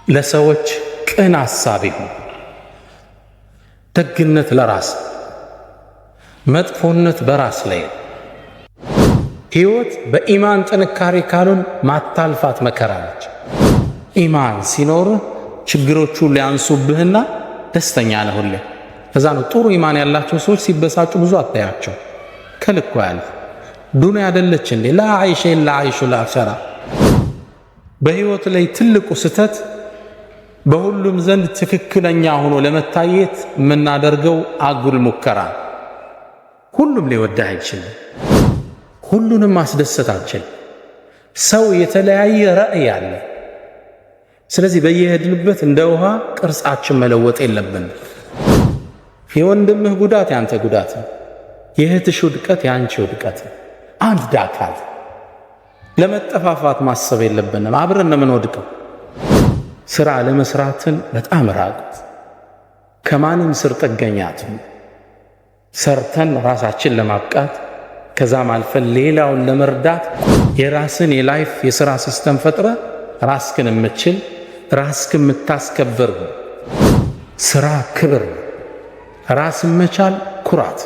ለሰዎች ቅን አሳቢ ሁን። ደግነት ለራስ፣ መጥፎነት በራስ ላይ። ሕይወት በኢማን ጥንካሬ ካሉን ማታልፋት መከራ ነች። ኢማን ሲኖርህ ችግሮቹ ሊያንሱብህና ደስተኛ ነህ ሁሌ። ከዛ ነው ጥሩ ኢማን ያላቸው ሰዎች ሲበሳጩ ብዙ አታያቸው። ከልኩ ያለ ዱንያ አይደለች እንዴ? ላ አይሸ ኢላ አይሹል አኺራ። በሕይወት ላይ ትልቁ ስተት በሁሉም ዘንድ ትክክለኛ ሆኖ ለመታየት የምናደርገው አጉል ሙከራ። ሁሉም ሊወድህ አይችልም፣ ሁሉንም ማስደሰት አልችልም። ሰው የተለያየ ራዕይ አለ። ስለዚህ በየሄድንበት እንደ ውሃ ቅርጻችን መለወጥ የለብንም። የወንድምህ ጉዳት ያንተ ጉዳት ነው፣ የእህትሽ ውድቀት ያንቺ ውድቀት ነው። አንድ አካል ለመጠፋፋት ማሰብ የለብንም። አብረን ነው የምንወድቀው። ሥራ ለመስራትን በጣም ራቁት። ከማንም ስር ጥገኛት ሰርተን ራሳችን ለማብቃት ከዛም አልፈን ሌላውን ለመርዳት የራስን የላይፍ የሥራ ሲስተም ፈጥረ ራስክን የምትችል ራስክን የምታስከብር። ሥራ ክብር፣ ራስን መቻል ኩራት።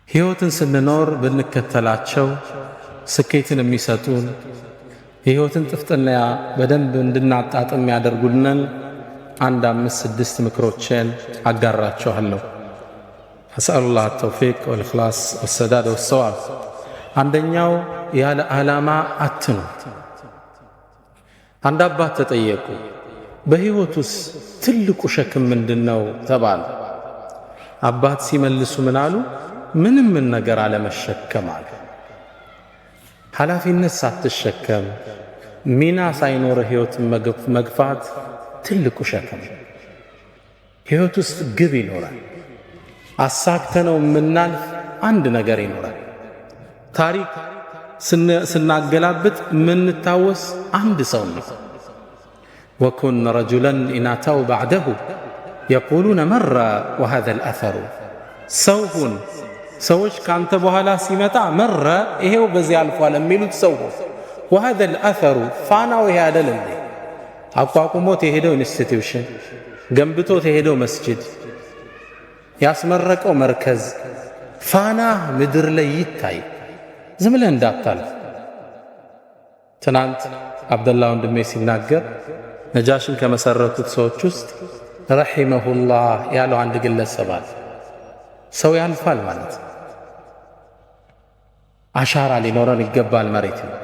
ሕይወትን ስንኖር ብንከተላቸው ስኬትን የሚሰጡን የሕይወትን ጥፍጥና በደንብ እንድናጣጥም ያደርጉንን 1 5 6 ምክሮችን አጋራችኋለሁ። አስአሉላህ ተውፊቅ ወልኢኽላስ ወሰዳድ ወሰዋብ። አንደኛው ያለ ዓላማ አትኑር። አንድ አባት ተጠየቁ፣ በሕይወት ውስጥ ትልቁ ሸክም ምንድነው ተባሉ። አባት ሲመልሱ ምን አሉ? ምንም ነገር አለመሸከም አሉ። ኃላፊነት ሳትሸከም ሚና ሳይኖር ሕይወትን መግፋት ትልቁ ሸክም። ሕይወት ውስጥ ግብ ይኖራል። አሳክተነው የምናልፍ አንድ ነገር ይኖራል። ታሪክ ስናገላብጥ የምንታወስ አንድ ሰው ነው። ወኩን ረጁለን ኢናተው ባዕደሁ የቁሉነ መራ ወሃዘል አሰሩ። ሰው ሁን፣ ሰዎች ካንተ በኋላ ሲመጣ መረ ይሄው በዚህ አልፏል የሚሉት ሰው ሁን። ወሃዘል አሰሩ ፋናው ይሄ አይደል እንዴ? አቋቁሞት የሄደው ኢንስቲትዩሽን፣ ገንብቶት የሄደው መስጂድ፣ ያስመረቀው መርከዝ ፋና ምድር ላይ ይታይ። ዝም ብለህ እንዳታልፍ። ትናንት አብደላ ወንድሜ ሲናገር ነጃሽን ከመሰረቱት ሰዎች ውስጥ ረሒመሁላህ ያለው አንድ ግለሰብ አለ። ሰው ያልፋል ማለት አሻራ ሊኖረን ይገባል። መሬት ነው።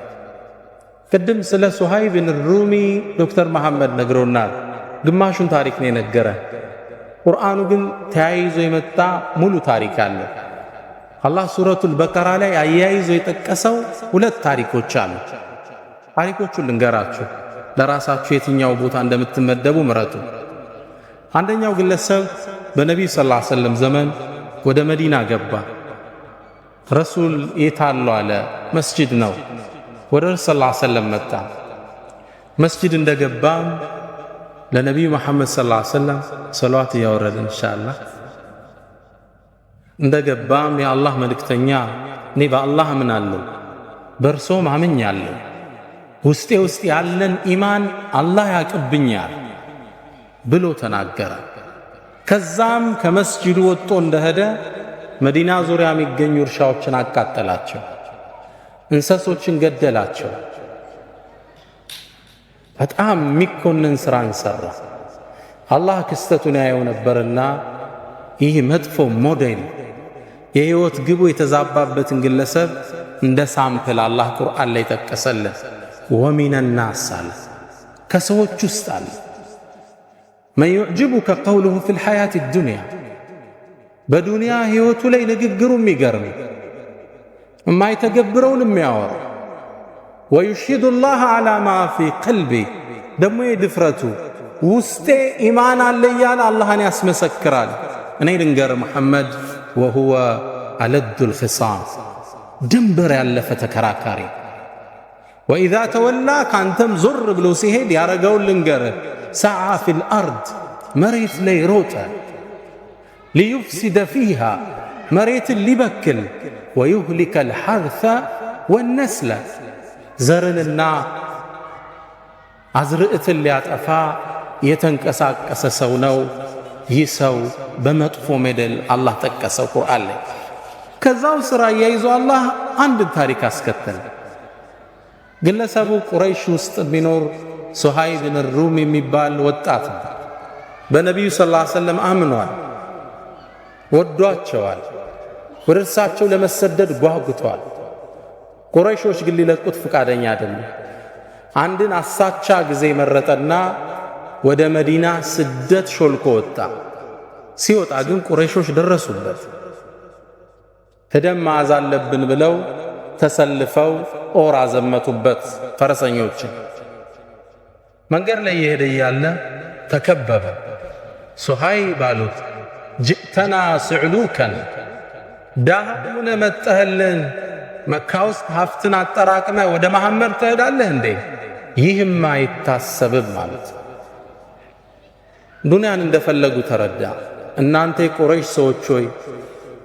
ቅድም ስለ ሱሃይብ ብን ሩሚ ዶክተር መሐመድ ነግሮናል። ግማሹን ታሪክ ነው የነገረ። ቁርአኑ ግን ተያይዞ የመጣ ሙሉ ታሪክ አለ። አላህ ሱረቱል በቀራ ላይ አያይዞ የጠቀሰው 2 ታሪኮች አሉ። ታሪኮቹን ልንገራችሁ፣ ለራሳችሁ የትኛው ቦታ እንደምትመደቡ ምረጡ። አንደኛው ግለሰብ በነቢዩ ሰለላሁ ዐለይሂ ወሰለም ዘመን ወደ መዲና ገባ። ረሱል የታሉ አለ። መስጂድ ነው። ወደ ረሱል ሰለላሁ ዐለይሂ ወሰለም መጣ። መስጂድ እንደገባም ለነቢዩ መሐመድ ሰለላሁ ዐለይሂ ወሰለም ሰለዋት እያወረደ ኢንሻአላህ እንደገባም የአላህ መልእክተኛ እኔ በአላህ አምናለሁ፣ በእርሶም አምኛለሁ፣ ውስጤ ውስጥ ያለን ኢማን አላህ ያቅብኛል ብሎ ተናገረ። ከዛም ከመስጂዱ ወጥቶ እንደሄደ መዲና ዙሪያ የሚገኙ እርሻዎችን አቃጠላቸው፣ እንስሶችን ገደላቸው። በጣም የሚኮንን ሥራን ሠራ። አላህ ክስተቱን ያየው ነበርና ይህ መጥፎ ሞዴል የሕይወት ግቡ የተዛባበትን ግለሰብ እንደ ሳምፕል አላህ ቁርአን ላይ ጠቀሰልን። ወሚነ ናስ አለ፣ ከሰዎች ውስጥ አለ መን ዩዕጅቡከ ቀውሉሁ ፊል ሐያት ዱንያ፣ በዱንያ ሕይወቱ ላይ ንግግሩ የሚገርም የማይተገብረውን የሚያወራ ወዩሽሂዱ ላህ ዐላ ማ ፊ ቀልቢ፣ ደግሞ የድፍረቱ ውስጤ ኢማን አለ እያለ አላህን ያስመሰክራል። እኔ ልንገር መሐመድ ወሁወ አለዱል ኺሳም፣ ድንበር ያለፈ ተከራካሪ። ወኢዛ ተወላ ካንተም ዞር ብሎ ሲሄድ ያረገውን ልንገር፣ ሰዓ ፊል አርድ፣ መሬት ላይ ሮጠ፣ ሊዩፍሲደ ፊሃ መሬትን ሊበክል ወዩህሊከ አልሐርሰ ወነስለ ዘርንና አዝርዕትን ሊያጠፋ የተንቀሳቀሰ ሰው ነው። ይህ ሰው በመጥፎ ሜደል አላህ ጠቀሰው ቁርአን ላይ። ከዛው ሥራ እያይዞ አላህ አንድ ታሪክ አስከተለ። ግለሰቡ ቁረይሽ ውስጥ ቢኖር ሱሃይብ ብን ሩም የሚባል ወጣት ነው። በነቢዩ ሰለላሁ ዐለይሂ ወሰለም አምኗል፣ ወዷቸዋል፣ ወደ እርሳቸው ለመሰደድ ጓጉቷል። ቁረይሾች ግን ሊለቁት ፈቃደኛ አይደሉም። አንድን አሳቻ ጊዜ መረጠና ወደ መዲና ስደት ሾልኮ ወጣ። ሲወጣ ግን ቁረይሾች ደረሱበት። ደም መያዝ አለብን ብለው ተሰልፈው ጦር አዘመቱበት ፈረሰኞችን። መንገድ ላይ እየሄደ እያለ ተከበበ። ሱሃይብ አሉት፣ ጅእተና ስዕሉከን ዳሃ ሆነ መጠህልን መካ ውስጥ ሀብትን አጠራቅመ ወደ መሐመድ ትሄዳለህ እንዴ? ይህም አይታሰብም ማለት ነው። ዱንያን እንደፈለጉ ተረዳ። እናንተ የቁረይሽ ሰዎች ሆይ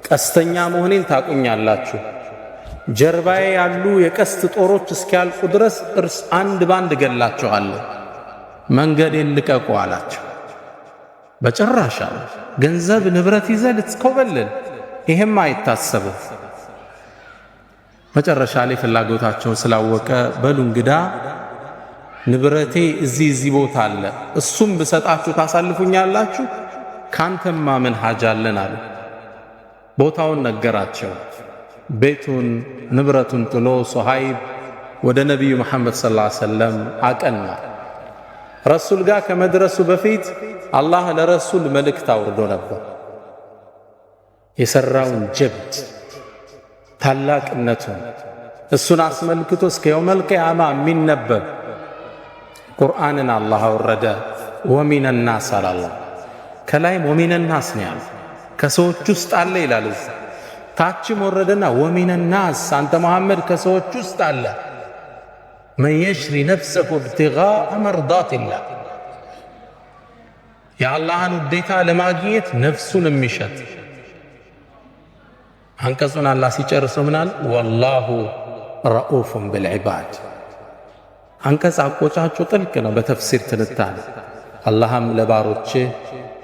ቀስተኛ መሆኔን ታቁኛላችሁ። ጀርባዬ ያሉ የቀስት ጦሮች እስኪያልቁ ድረስ እርስ አንድ ባንድ ገላችኋለሁ። መንገዴን ልቀቁ አላቸው። በጭራሽ ገንዘብ ንብረት ይዘህ ልትኮበልል፣ ይሄም አይታሰብም። መጨረሻ ላይ ፍላጎታቸውን ስላወቀ በሉ እንግዳ ንብረቴ እዚህ ቦታ አለ፣ እሱም ብሰጣችሁ ታሳልፉኛላችሁ? ካንተማ ምን ሐጃ አለን አሉ። ቦታውን ነገራቸው። ቤቱን ንብረቱን ጥሎ ሱሃይብ ወደ ነቢዩ መሐመድ ሰለላሁ ዐለይሂ ወሰለም አቀና። ረሱል ጋር ከመድረሱ በፊት አላህ ለረሱል መልእክት አውርዶ ነበር። የሰራውን ጀብድ ታላቅነቱን እሱን አስመልክቶ እስከ የውመል ቂያማ የሚነበብ ቁርአንን አላህ አወረደ። ወሚነ ናስ አላህ ከላይም ወሚነ ናስ ነው ያለው፣ ከሰዎች ውስጥ አለ ይላል። ታችም ወረደና ወሚነ ናስ አንተ መሐመድ ከሰዎች ውስጥ አለ መን የሽሪ ነፍሰሁ ኢብቲጋአ መርዳቲላህ የአላህን ውዴታ ለማግኘት ነፍሱን የሚሸጥ። አንቀጹን አላህ ሲጨርሰው ምናል ወላሁ ረኡፉን ብልዕባድ። አንቀጽ አቆጫጩ ጥልቅ ነው በተፍሲር ትንታኔ። አላህም ለባሮች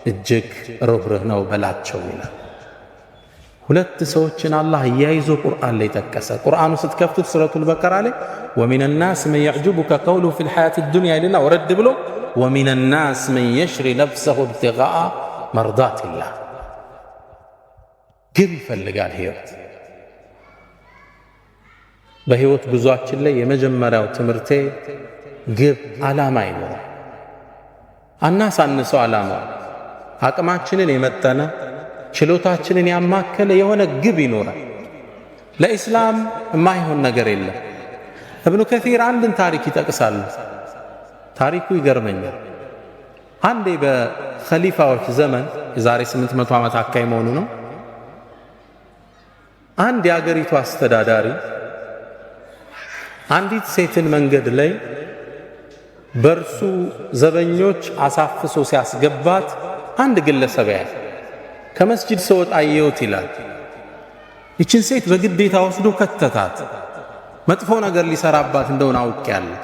እጅግ ርኅሩህ ነው በላቸው ይላል። ሁለት ሰዎችን አላህ እያይዞ ቁርአን ላይ ጠቀሰ። ቁርአኑ ስትከፍቱት ሱረቱል በቀራ ላይ ወሚነ ናስ መን የዕጁቡከ ቀውሉሁ ፊል ሐያቲ ዱንያ ይልና ወረድ ብሎ ወሚነ ናስ መን የሽሪ ነፍሰሁ ኢብቲጋአ መርዳቲላህ። ግብ ይፈልጋል ሕይወት። በሕይወት ጉዟችን ላይ የመጀመሪያው ትምህርቴ ግብ ዓላማ ይኖራል። አናሳንሰው ዓላማ አቅማችንን የመጠነ ችሎታችንን ያማከለ የሆነ ግብ ይኖራል። ለኢስላም የማይሆን ነገር የለም። እብኑ ከሲር አንድን ታሪክ ይጠቅሳሉ። ታሪኩ ይገርመኛል። አንዴ በኸሊፋዎች ዘመን የዛሬ 800 ዓመት አካባቢ መሆኑ ነው። አንድ የአገሪቱ አስተዳዳሪ አንዲት ሴትን መንገድ ላይ በእርሱ ዘበኞች አሳፍሶ ሲያስገባት አንድ ግለሰብ ያያል። ከመስጂድ ስወጣ አየሁት ይላል። ይችን ሴት በግዴታ ወስዶ ከተታት። መጥፎ ነገር ሊሰራባት እንደሆነ አውቄያለሁ።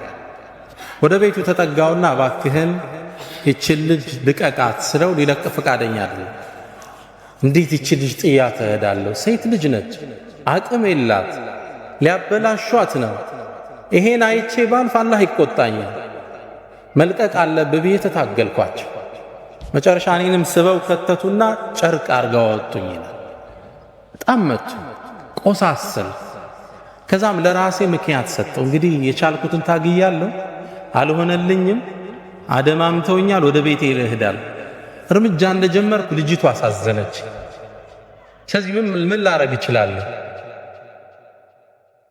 ወደ ቤቱ ተጠጋውና እባክህን ይችን ልጅ ልቀቃት ስለው ሊለቅ ፈቃደኛ አይደለም። እንዴት ይችን ልጅ ጥያት እሄዳለሁ? ሴት ልጅ ነች፣ አቅም የላት፣ ሊያበላሿት ነው። ይሄን አይቼ ባልፍ አላህ ይቆጣኛል። መልቀቅ አለብህ ብዬ ተታገልኳቸው። መጨረሻ እኔንም ስበው ከተቱና ጨርቅ አርገው አወጡኝ ይላል። በጣም መቱ፣ ቆሳሰል። ከዛም ለራሴ ምክንያት ሰጠው። እንግዲህ የቻልኩትን ታግያለሁ፣ አልሆነልኝም፣ አደማምተውኛል፣ ወደ ቤቴ እሄዳለሁ። እርምጃ እንደጀመርኩ ልጅቷ አሳዘነች። ስለዚህ ምን ላረግ እችላለሁ?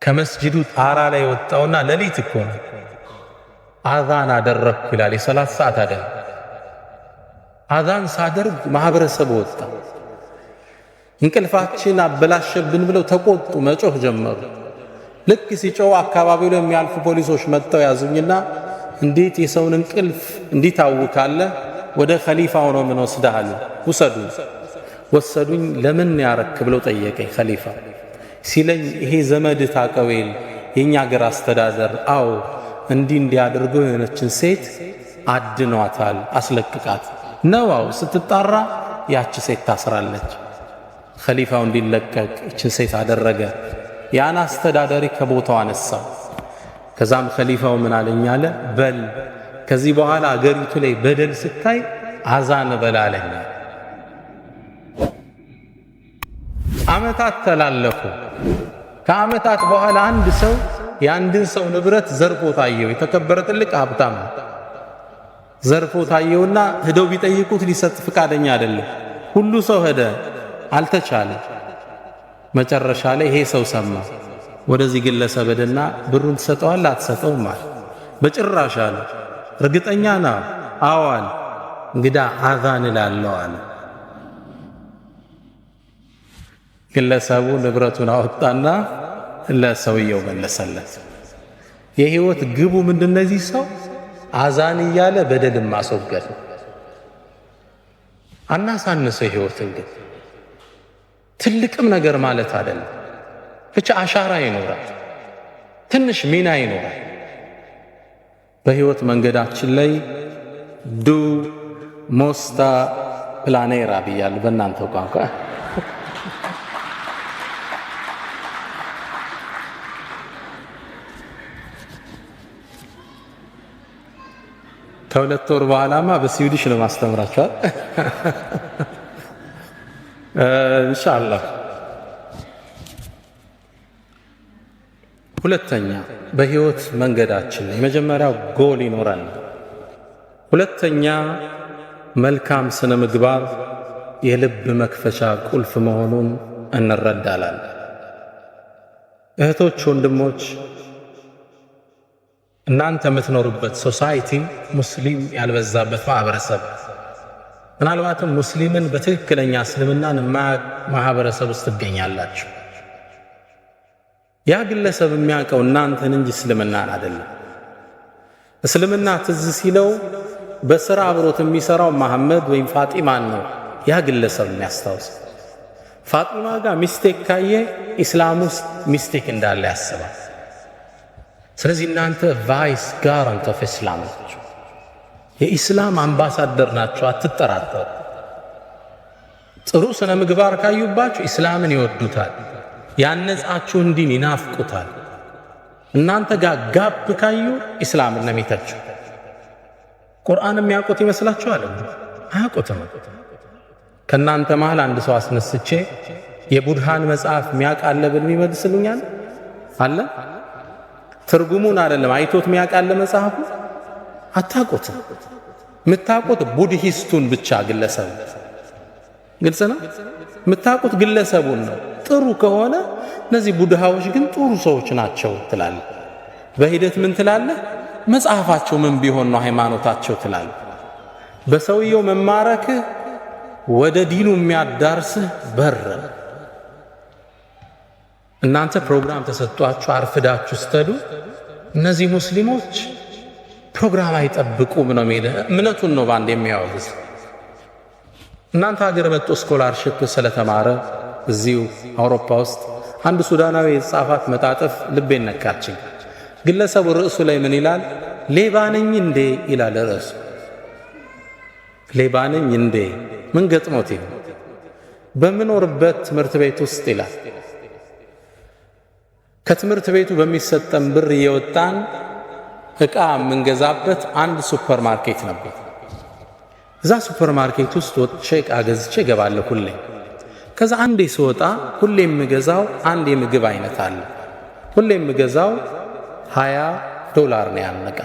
ከመስጂዱ ጣራ ላይ ወጣውና ሌሊት እኮ ነው አዛን አደረግኩ ይላል። የሰላት ሰዓት አደረ። አዛን ሳደርግ ማህበረሰብ ወጣ። እንቅልፋችን አበላሸብን ብለው ተቆጡ፣ መጮህ ጀመሩ። ልክ ሲጮው አካባቢው ላይ የሚያልፉ ፖሊሶች መጥተው ያዙኝና እንዴት የሰውን እንቅልፍ እንዲታውካለ ወደ ኸሊፋው ነው ምን ወስደሃል? ውሰዱ። ወሰዱኝ። ለምን ያረክ ብለው ጠየቀኝ ኸሊፋ ሲለኝ ይሄ ዘመድ ታቀዌል የኛ ሀገር አስተዳደር አው እንዲያደርገው የሆነችን ሴት አድኗታል፣ አስለቅቃት ነዋው ስትጣራ ያቺ ሴት ታስራለች። ኸሊፋው እንዲለቀቅ እችን ሴት አደረገ። ያን አስተዳዳሪ ከቦታው አነሳ። ከዛም ኸሊፋው ምን አለኝ አለ፣ በል ከዚህ በኋላ አገሪቱ ላይ በደል ስታይ አዛን በላለኝ። ዓመታት ተላለፉ። ከዓመታት በኋላ አንድ ሰው የአንድን ሰው ንብረት ዘርፎ ታየው። የተከበረ ትልቅ ሀብታም ዘርፎ ታየውና ሄደው ቢጠይቁት ሊሰጥ ፍቃደኛ አይደለም። ሁሉ ሰው ሄደ፣ አልተቻለ። መጨረሻ ላይ ይሄ ሰው ሰማ። ወደዚህ ግለሰብ ሄደና ብሩን ትሰጠዋለህ አትሰጠውም አለ። በጭራሽ አለ። እርግጠኛ ነው? አዎ አለ። እንግዳ አዛን እላለሁ አለ። ግለሰቡ ንብረቱን አወጣና ለሰውየው መለሰለት። የህይወት ግቡ ምንድነዚህ ሰው አዛን እያለ በደልን ማስወገድ። አናሳንሰው ህይወትን ግን ትልቅም ነገር ማለት አይደለም። ብቻ አሻራ ይኖራል፣ ትንሽ ሚና ይኖራል በህይወት መንገዳችን ላይ። ዱ ሞስታ ፕላኔራ ብያለሁ በእናንተ ቋንቋ። ከሁለት ወር በኋላማ በስዊዲሽ ነው ማስተምራችኋል ኢንሻአላህ። ሁለተኛ በህይወት መንገዳችን የመጀመሪያው ጎል ይኖራል። ሁለተኛ መልካም ስነ ምግባር የልብ መክፈቻ ቁልፍ መሆኑን እንረዳለን። እህቶች፣ ወንድሞች እናንተ የምትኖሩበት ሶሳይቲ ሙስሊም ያልበዛበት ማህበረሰብ፣ ምናልባትም ሙስሊምን በትክክለኛ እስልምናን ማህበረሰብ ውስጥ ትገኛላችሁ። ያ ግለሰብ የሚያውቀው እናንተን እንጂ እስልምናን አይደለም። እስልምና ትዝ ሲለው በስራ አብሮት የሚሰራው መሐመድ ወይም ፋጢማን ነው ያ ግለሰብ የሚያስታውስ። ፋጢማ ጋር ሚስቴክ ካየ ኢስላም ውስጥ ሚስቴክ እንዳለ ያስባል። ስለዚህ እናንተ ቫይስ ጋራንት ኦፍ ኢስላም ናችሁ፣ የኢስላም አምባሳደር ናችሁ። አትጠራጠሩ። ጥሩ ስነ ምግባር ካዩባችሁ ኢስላምን ይወዱታል፣ ያነጻችሁን ዲን ይናፍቁታል። እናንተ ጋር ጋፕ ካዩ ኢስላምን ነው የሚተቹ። ቁርአን የሚያውቁት ይመስላችኋል? አያውቁትም። ከእናንተ መሃል አንድ ሰው አስነስቼ የቡድሃን መጽሐፍ የሚያውቃለ ብል ይመልስልኛል አለ? ትርጉሙን አይደለም አይቶት የሚያውቃለ መጽሐፉ? አታውቁትም። የምታውቁት ቡድሂስቱን ብቻ ግለሰብ። ግልጽ ነው። የምታውቁት ግለሰቡን ነው። ጥሩ ከሆነ እነዚህ ቡድሃዎች ግን ጥሩ ሰዎች ናቸው ትላለ። በሂደት ምን ትላለ? መጽሐፋቸው ምን ቢሆን ነው ሃይማኖታቸው ትላለ። በሰውየው መማረክህ ወደ ዲኑ የሚያዳርስህ በር። እናንተ ፕሮግራም ተሰጥቷችሁ አርፍዳችሁ ስትሄዱ እነዚህ ሙስሊሞች ፕሮግራም አይጠብቁም ነው የሚል እምነቱን ነው ባንድ የሚያወግዝ። እናንተ ሀገር መጥቶ ስኮላርሺፕ ስለተማረ እዚሁ አውሮፓ ውስጥ አንድ ሱዳናዊ የጻፋት መጣጥፍ ልቤን ነካችኝ። ግለሰቡ ርዕሱ ላይ ምን ይላል? ሌባ ነኝ እንዴ ይላል ርዕሱ። ሌባ ነኝ እንዴ? ምን ገጥሞት ይሆን? በምኖርበት ትምህርት ቤት ውስጥ ይላል ከትምህርት ቤቱ በሚሰጠን ብር እየወጣን ዕቃ የምንገዛበት አንድ ሱፐር ማርኬት ነበር። እዛ ሱፐር ማርኬት ውስጥ ወጥቼ ዕቃ ገዝቼ እገባለሁ ሁሌ። ከዛ አንዴ ስወጣ ሁሌ የምገዛው አንድ የምግብ አይነት አለ። ሁሌ የምገዛው $20 ነው ያን ዕቃ።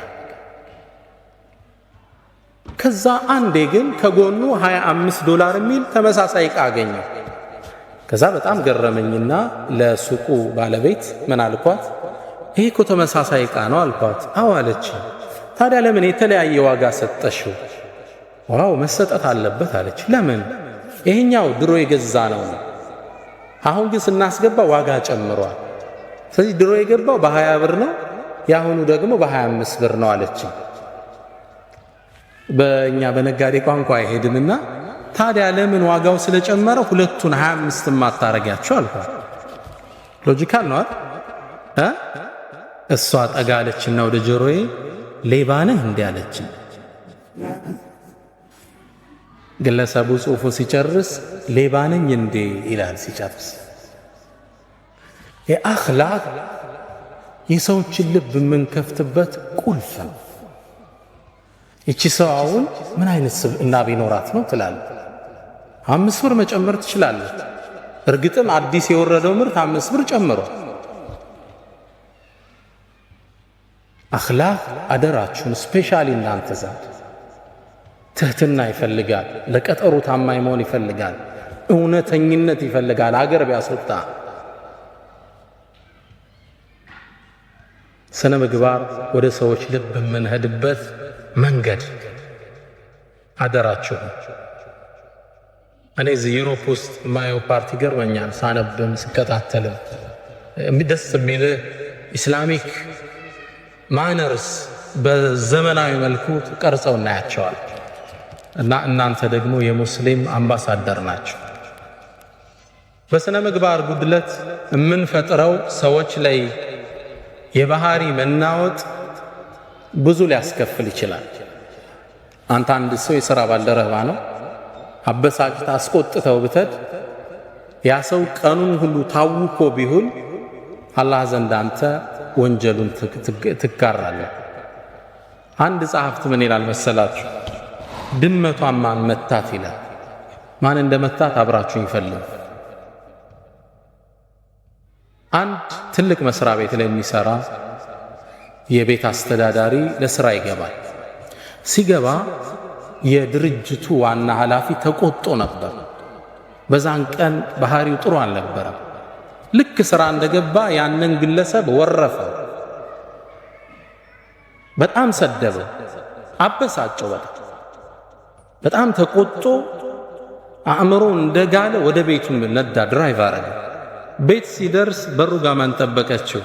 ከዛ አንዴ ግን ከጎኑ $25 የሚል ተመሳሳይ ዕቃ አገኘሁ። ከዛ በጣም ገረመኝና ለሱቁ ባለቤት ምን አልኳት? ይሄ እኮ ተመሳሳይ ዕቃ ነው አልኳት። አዎ አለች። ታዲያ ለምን የተለያየ ዋጋ ሰጠሽው? ዋው መሰጠት አለበት አለች። ለምን? ይሄኛው ድሮ የገዛ ነው፣ አሁን ግን ስናስገባ ዋጋ ጨምሯል። ስለዚህ ድሮ የገባው በ20 ብር ነው፣ ያሁኑ ደግሞ በ25 ብር ነው አለች። በእኛ በነጋዴ ቋንቋ አይሄድምና ታዲያ ለምን ዋጋው ስለጨመረ ሁለቱን 25 ማታረጋቸው አልኳት። ሎጂካል ነው አይደል? እሷ ጠጋለችና ወደ ጆሮዬ ሌባ ነህ እንዴ አለችኝ። ግለሰቡ ጽሑፉ ሲጨርስ ሌባ ነኝ እንዴ ይላል ሲጨርስ። የአኽላቅ የሰዎችን ልብ የምንከፍትበት ቁልፍ ነው። ይቺ ሰው አሁን ምን አይነት ስብዕና ቢኖራት ነው ትላለህ? 5 ብር መጨመር ትችላለች። እርግጥም አዲስ የወረደው ምርት 5 ብር ጨምሯል። አኽላቅ አደራችሁን ስፔሻሊ እናንተ ዘንድ ትህትና ይፈልጋል። ለቀጠሩ ታማኝ መሆን ይፈልጋል። እውነተኝነት ይፈልጋል። አገር ቢያስወጣ ስነ ምግባር ወደ ሰዎች ልብ የምንሄድበት መንገድ አደራችሁ። እኔ እዚህ ዩሮፕ ውስጥ ማየው ፓርቲ ገርመኛል። ሳነብም ስከታተልም ደስ የሚል ኢስላሚክ ማነርስ በዘመናዊ መልኩ ቀርጸው እናያቸዋል። እና እናንተ ደግሞ የሙስሊም አምባሳደር ናቸው። በስነ ምግባር ጉድለት የምንፈጥረው ሰዎች ላይ የባህሪ መናወጥ ብዙ ሊያስከፍል ይችላል። አንተ አንድ ሰው የሥራ ባልደረባ ነው፣ አበሳጭታ አስቆጥተው ብትሄድ ያ ሰው ቀኑን ሁሉ ታውኮ ቢሆን አላህ ዘንድ አንተ ወንጀሉን ትጋራለህ። አንድ ጸሐፍት ምን ይላል መሰላችሁ? ድመቷን ማን መታት ይላል። ማን እንደመታት አብራችሁ ይፈልጉ። አንድ ትልቅ መስሪያ ቤት ላይ የሚሰራ የቤት አስተዳዳሪ ለስራ ይገባል። ሲገባ የድርጅቱ ዋና ኃላፊ ተቆጥቶ ነበር። በዛን ቀን ባህሪው ጥሩ አልነበረም። ልክ ስራ እንደገባ ያንን ግለሰብ ወረፈው፣ በጣም ሰደበው፣ አበሳጨው። በጣም ተቆጥቶ አእምሮ እንደጋለ ወደ ቤቱ ነዳ፣ ድራይቭ አረገ። ቤት ሲደርስ በሩ ጋር ማን ጠበቀችው?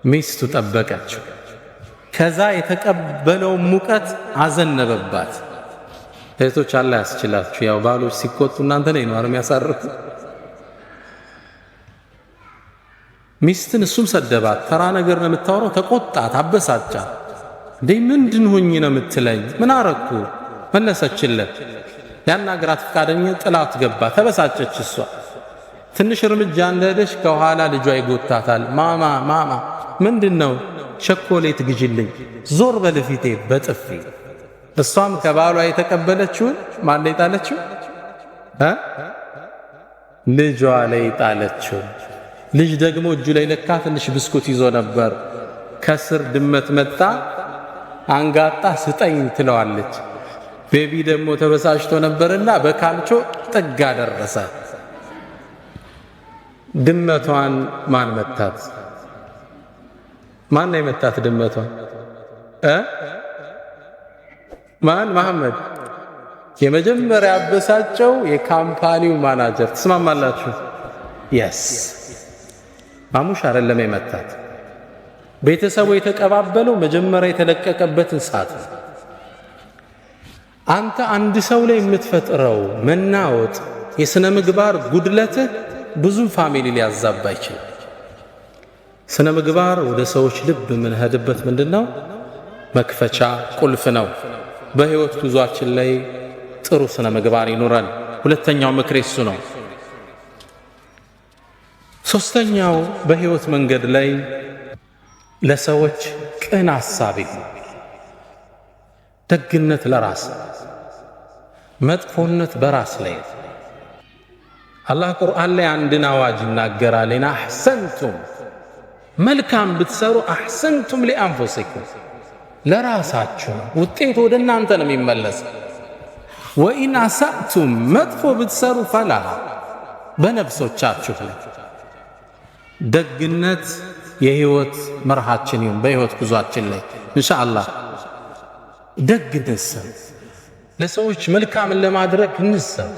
ሚስቱ ጠበቀችው። ከዛ የተቀበለው ሙቀት አዘነበባት። እህቶች አላህ ያስችላችሁ። ያው ባሎች ሲቆጡ እናንተ ላይ ነው የሚያሳርፉ። ሚስትን እሱም ሰደባት። ተራ ነገር ነው የምታወራው። ተቆጣት፣ አበሳጫት። እንዴ ምንድን ሆኜ ነው የምትለኝ? ምን አረኩ? መለሰችለት። ያናገራት ፈቃደኛ ጥላት ገባ። ተበሳጨች እሷ። ትንሽ እርምጃ እንደሄደች ከኋላ ልጇ ይጎታታል። ማማ ማማ ምንድነው? ቸኮሌት ግዢልኝ፣ ዞር በልፊቴ በጥፊ። እሷም ከባሏ የተቀበለችውን ማን ላይ ጣለችው? ልጇ ላይ ጣለችው። ልጅ ደግሞ እጁ ላይ ለካ ትንሽ ብስኩት ይዞ ነበር። ከስር ድመት መጣ አንጋጣ ስጠኝ ትለዋለች። ቤቢ ደግሞ ተበሳጭቶ ነበርና በካልቾ ጥጋ ደረሰ። ድመቷን ማን መታት? ማን ላይ መታት ድመቷን? ማን? መሐመድ። የመጀመሪያ አበሳጨው የካምፓኒው ማናጀር። ትስማማላችሁ? የስ ማሙሽ አይደለም የመታት። ቤተሰቡ የተቀባበለው መጀመሪያ የተለቀቀበትን ሰዓት ነው። አንተ አንድ ሰው ላይ የምትፈጥረው መናወጥ፣ የሥነ ምግባር ጉድለትህ ብዙ ፋሚሊ ሊያዛባ ይችላል። ስነ ምግባር ወደ ሰዎች ልብ የምንሄድበት ምንድነው? መክፈቻ ቁልፍ ነው። በህይወት ጉዟችን ላይ ጥሩ ስነ ምግባር ይኖራል። ሁለተኛው ምክሬ እሱ ነው። ሶስተኛው በህይወት መንገድ ላይ ለሰዎች ቅን ሐሳቢ፣ ደግነት ለራስ፣ መጥፎነት በራስ ላይ። አላህ ቁርአን ላይ አንድን አዋጅ ይናገራል። ኢና አሕሰንቱም፣ መልካም ብትሰሩ አሕሰንቱም ሊአንፉሲኩም፣ ለራሳችሁ ውጤት ወደ እናንተ ነው የሚመለስ። ወኢን አሳእቱም፣ መጥፎ ብትሰሩ ፈላሃ፣ በነፍሶቻችሁ ላይ። ደግነት የህይወት መርሃችን ይሁን። በህይወት ጉዟችን ላይ ኢንሻአላህ ደግ እንሰብ፣ ለሰዎች መልካምን ለማድረግ እንሰብ።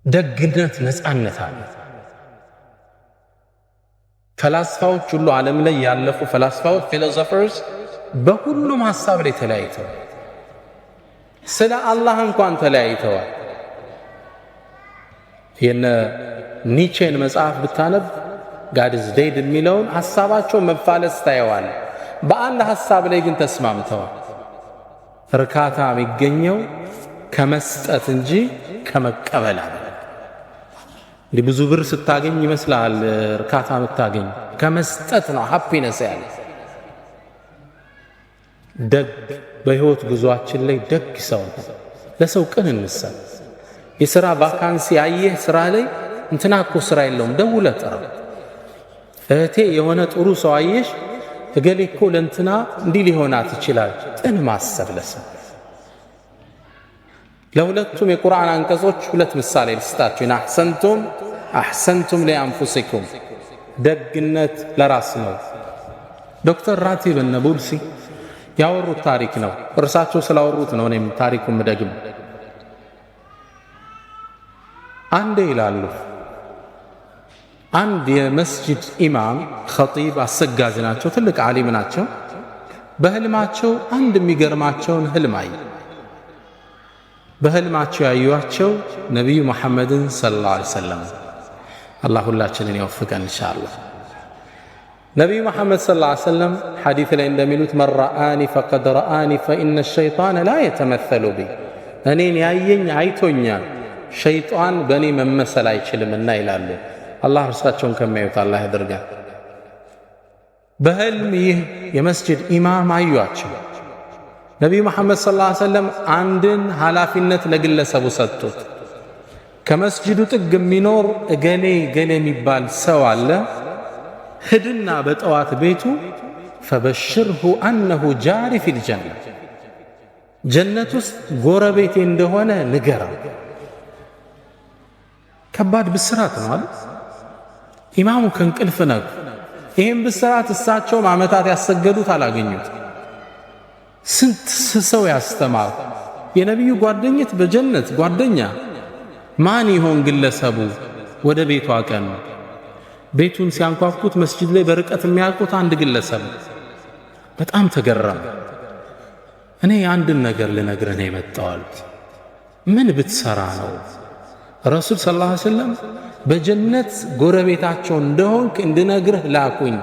ደግነት ነፃነት አለ። ፈላስፋዎች ሁሉ ዓለም ላይ ያለፉ ፈላስፋዎች ፊሎሶፈርስ በሁሉም ሐሳብ ላይ ተለያይተው ስለ አላህ እንኳን ተለያይተዋል። የነ ኒቼን መጽሐፍ ብታነብ ጋድ ኢዝ ዴድ የሚለውን ሐሳባቸው መፋለስ ታየዋል። በአንድ ሐሳብ ላይ ግን ተስማምተዋል። እርካታ የሚገኘው ከመስጠት እንጂ ከመቀበል አይደለም። እንዲህ ብዙ ብር ስታገኝ ይመስላል እርካታ የምታገኝ፣ ከመስጠት ነው ሃፒነስ ያለ። ደግ በህይወት ጉዟችን ላይ ደግ ሰው ለሰው ቅን እንሰጥ። የሥራ ቫካንሲ አየህ ስራ ላይ እንትና እኮ ስራ የለውም ደውለህ ጥራው። እህቴ የሆነ ጥሩ ሰው አየሽ እገሌ እኮ ለእንትና እንዲህ ሊሆናት ይችላል። ቅን ማሰብ ለሰው። ለሁለቱም የቁርአን አንቀጾች ሁለት ምሳሌ ልስጣችሁ። አሕሰንቱም ሊአንፉሲኩም፣ ደግነት ለራስ ነው። ዶክተር ራቲብ ነቡልሲ ያወሩት ታሪክ ነው። እርሳቸው ስላወሩት ነው እኔም ታሪኩን ምደግም። አንዴ ይላሉ አንድ የመስጂድ ኢማም ኸጢብ አሰጋጅ ናቸው፣ ትልቅ ዓሊም ናቸው። በህልማቸው አንድ የሚገርማቸውን ህልም አዩ። በህልማቸው ያዩዋቸው ነቢዩ መሐመድን ሰለላሁ ዐለይሂ ወሰለም። አላህ ሁላችንን ይወፍቀን ኢንሻአላህ። ነቢዩ መሐመድ ሰለላሁ ዐለይሂ ወሰለም ሐዲስ ላይ እንደሚሉት መን ረአኒ ፈቀድ ረአኒ ፈኢነ ሸይጣነ ላ የተመሰሉ ቢ፣ እኔን ያየኝ አይቶኛል፣ ሸይጣን በእኔ መመሰል አይችልምና ይላሉ። አላህ እርሳቸውን ከሚያዩት አላህ ያድርጋል። በህልም ይህ የመስጂድ ኢማም አዩአቸው። ነቢዩ መሐመድ ሰለላሁ ዐለይሂ ወሰለም አንድን ኃላፊነት ለግለሰቡ ሰጡት። ከመስጂዱ ጥግ የሚኖር እገሌ ገሌ የሚባል ሰው አለ፣ ሂድና በጠዋት ቤቱ ፈበሽርሁ አነሁ ጃሪ ፊል ጀና፣ ጀነት ውስጥ ጎረቤቴ እንደሆነ ንገረው። ከባድ ብስራት ነው አለ። ኢማሙ ከእንቅልፍ ነቁ። ይህም ብስራት እሳቸውም ዓመታት ያሰገዱት አላገኙት። ስንት ሰው ያስተማሩ የነቢዩ ጓደኝት በጀነት ጓደኛ ማን ይሆን ግለሰቡ? ወደ ቤቱ አቀኑ። ቤቱን ሲያንኳኩት መስጂድ ላይ በርቀት የሚያውቁት አንድ ግለሰብ። በጣም ተገረሙ። እኔ አንድን ነገር ልነግርህ ነው የመጣው አሉት። ምን ብትሰራ ነው? ረሱል ሰለላሁ ዐለይሂ ወሰለም በጀነት ጎረቤታቸው እንደሆንክ እንድነግርህ ላኩኝ።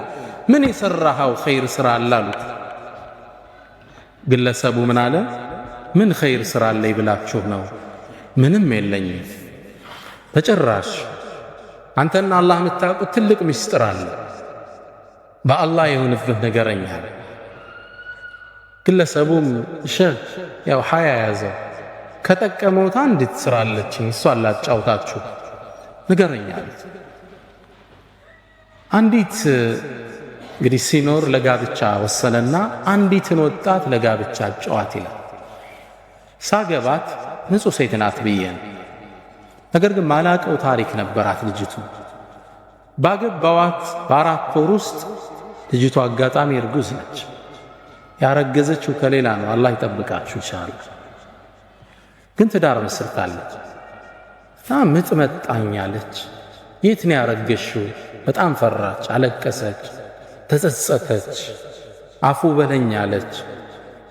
ምን የሰራኸው ኸይር ስራ አላሉት። ግለሰቡ ምን አለ? ምን ኸይር ስራ አለኝ ብላችሁ ነው? ምንም የለኝም በጭራሽ። አንተና አላህ የምታውቁት ትልቅ ምስጢር አለ፣ በአላህ የሆንብህ ንገረኝ አለ። ግለሰቡም ያው ሀያ ያዘው። ከጠቀመውት አንዲት ስራ አለችኝ፣ እሷን ላጫውታችሁ ንገረኝ አለ። አንዲት እንግዲህ ሲኖር ለጋብቻ ወሰነና አንዲትን ወጣት ለጋብቻ አጫዋት ይላል። ሳገባት ንጹሕ ሴት ናት ብዬ ነው። ነገር ግን ማላቀው ታሪክ ነበራት ልጅቱ። ባገባዋት በ4 ወር ውስጥ ልጅቱ አጋጣሚ እርጉዝ ነች። ያረገዘችው ከሌላ ነው። አላህ ይጠብቃችሁ ኢንሻአላህ። ግን ትዳር መስርታለች። ምጥ መጣኛለች። የት ነው ያረገሽው? በጣም ፈራች፣ አለቀሰች፣ ተጸጸተች፣ አፉ በለኛለች።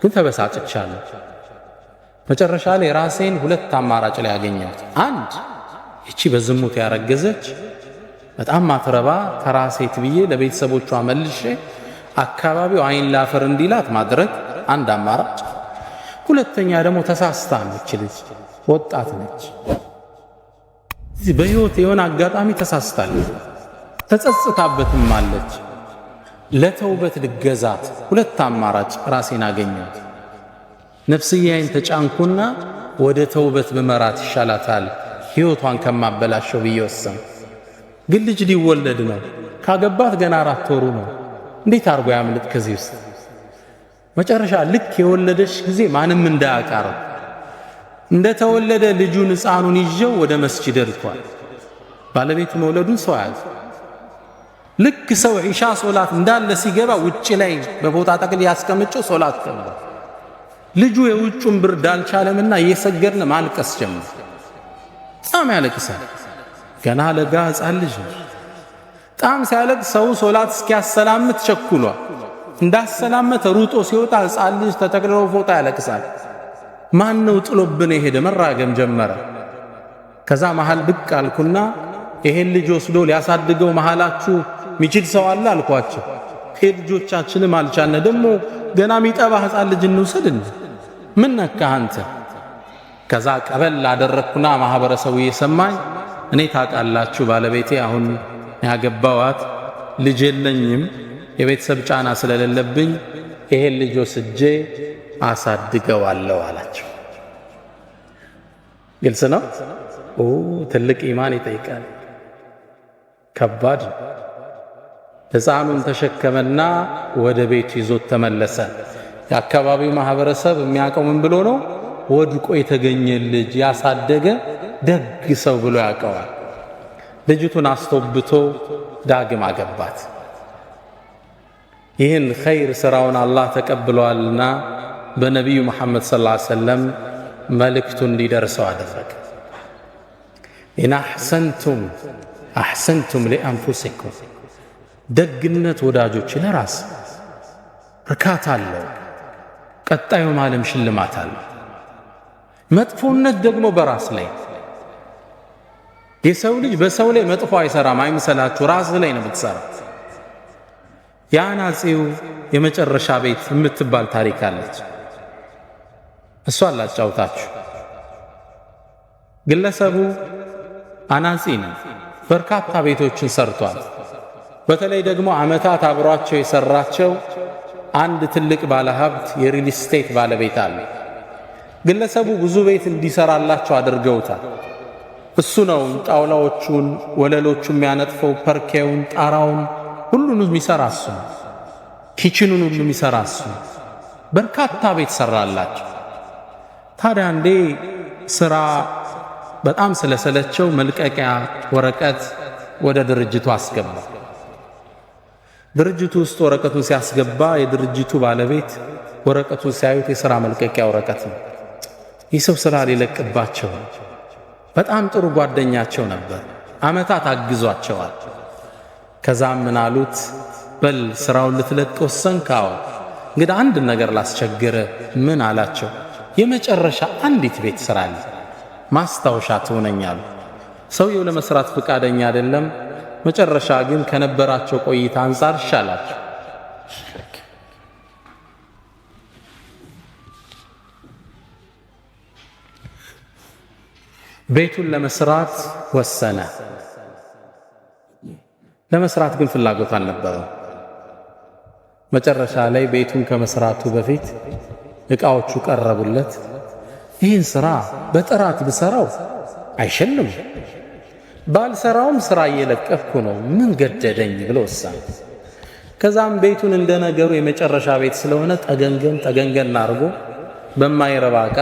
ግን ተበሳጭቻለች። መጨረሻ ላይ ራሴን 2 አማራጭ ላይ ያገኘሁት። አንድ እቺ በዝሙት ያረገዘች በጣም ማትረባ ተራሴት ብዬ ለቤተሰቦቿ መልሼ አካባቢው አይን ላፈር እንዲላት ማድረግ አንድ አማራጭ። ሁለተኛ ደግሞ ተሳስታ ነች፣ ልጅ ወጣት ነች። እዚህ በህይወት የሆነ አጋጣሚ ተሳስታለች፣ ተጸጽታበትም አለች። ለተውበት ልገዛት 2 አማራጭ ራሴን አገኘሁት። ነፍስያዬን ተጫንኩና ወደ ተውበት በመራት ይሻላታል ህይወቷን ከማበላሸው ብዬ ወሰንኩ። ግን ልጅ ሊወለድ ነው። ካገባት ገና 4 ወሩ ነው። እንዴት አርጎ ያምልጥ ከዚህ ውስጥ? መጨረሻ ልክ የወለደች ጊዜ ማንም እንዳያቃረው እንደተወለደ ልጁን ሕፃኑን ይዤው ወደ መስጂድ ሄድኳል። ባለቤቱ መውለዱን ሰው ያዘ። ልክ ሰው ዒሻ ሶላት እንዳለ ሲገባ ውጭ ላይ በቦታ ጠቅል ያስቀምጨው ሶላት ተመረ። ልጁ የውጩን ብርድ አልቻለምና እየሰገድን ማልቀስ ጀመረ። በጣም ያለቅሳል። ገና ለጋ ሕፃን ልጅ ነው። በጣም ሲያለቅስ ሰው ሶላት እስኪያሰላምት ቸኩሏል። እንዳሰላመተ ሩጦ ሲወጣ ሕፃን ልጅ ተጠቅልሎ ፎጣ ያለቅሳል። ማን ነው ጥሎብን የሄደ? መራገም ጀመረ። ከዛ መሃል ብቅ አልኩና ይሄን ልጅ ወስዶ ሊያሳድገው መሃላችሁ ሚችል ሰው አለ አልኳቸው። ልጆቻችንም አልቻልነ፣ ደግሞ ገና ሚጠባ ሕፃን ልጅ እንውሰድ እንዴ? ምን ነካህ አንተ? ከዛ ቀበል አደረግኩና ማህበረሰቡ እየሰማኝ እኔ ታውቃላችሁ ባለቤቴ አሁን ያገባዋት ልጅ የለኝም፣ የቤተሰብ ጫና ስለሌለብኝ ይሄን ልጅ ወስጄ አሳድገዋለሁ አላቸው። ግልጽ ነው። ትልቅ ኢማን ይጠይቃል። ከባድ ሕፃኑን ተሸከመና ወደ ቤቱ ይዞት ተመለሰ። የአካባቢው ማህበረሰብ የሚያውቀው ምን ብሎ ነው? ወድቆ የተገኘ ልጅ ያሳደገ ደግ ሰው ብሎ ያውቀዋል። ልጅቱን አስተውብቶ ዳግም አገባት። ይህን ኸይር ሥራውን አላህ ተቀብሏልና በነቢዩ መሐመድ ሰለላሁ ዐለይሂ ወሰለም መልእክቱ እንዲደርሰው አደረገ። ኢን አሕሰንቱም ሊአንፉሲኩም፣ ደግነት ወዳጆች ለራስ እርካታ አለው፣ ቀጣዩም ዓለም ሽልማት አለው። መጥፎነት ደግሞ በራስ ላይ። የሰው ልጅ በሰው ላይ መጥፎ አይሰራም አይምሰላችሁ፣ ራስ ላይ ነው የምትሰራው። የአናጺው የመጨረሻ ቤት የምትባል ታሪክ አለች። እሷ አላጫውታችሁ። ግለሰቡ አናጺ ነው። በርካታ ቤቶችን ሰርቷል። በተለይ ደግሞ ዓመታት አብሯቸው የሰራቸው አንድ ትልቅ ባለሀብት የሪል ስቴት ባለቤት አለ። ግለሰቡ ብዙ ቤት እንዲሰራላቸው አድርገውታል። እሱ ነው ጣውላዎቹን፣ ወለሎቹን የሚያነጥፈው፣ ፐርኬውን፣ ጣራውን ሁሉንም የሚሰራ እሱ ነው። ኪችኑን ሁሉ የሚሰራ እሱ ነው። በርካታ ቤት ሰራላቸው። ታዲያ አንዴ ስራ በጣም ስለሰለቸው መልቀቂያ ወረቀት ወደ ድርጅቱ አስገባ። ድርጅቱ ውስጥ ወረቀቱን ሲያስገባ የድርጅቱ ባለቤት ወረቀቱን ሲያዩት የሥራ መልቀቂያ ወረቀት ነው። ይህ ሰው ስራ ሊለቅባቸው በጣም ጥሩ ጓደኛቸው ነበር። ዓመታት አግዟቸዋል። ከዛም ምን አሉት? በል ስራውን ልትለቅ ወሰንካው? እንግዲህ አንድ ነገር ላስቸግረ። ምን አላቸው? የመጨረሻ አንዲት ቤት ስራል ማስታወሻ ትሆነኛል። ሰውየው ለመስራት ፍቃደኛ አይደለም። መጨረሻ ግን ከነበራቸው ቆይታ አንፃር ይሻላቸው። ቤቱን ለመስራት ወሰነ። ለመስራት ግን ፍላጎት አልነበረው። መጨረሻ ላይ ቤቱን ከመስራቱ በፊት ዕቃዎቹ ቀረቡለት። ይህን ስራ በጥራት ብሰራው አይሸልም፣ ባልሰራውም ስራ እየለቀፍኩ ነው፣ ምን ገደደኝ ብሎ ወሰነ። ከዛም ቤቱን እንደ ነገሩ የመጨረሻ ቤት ስለሆነ ጠገንገን አድርጎ በማይረባ ዕቃ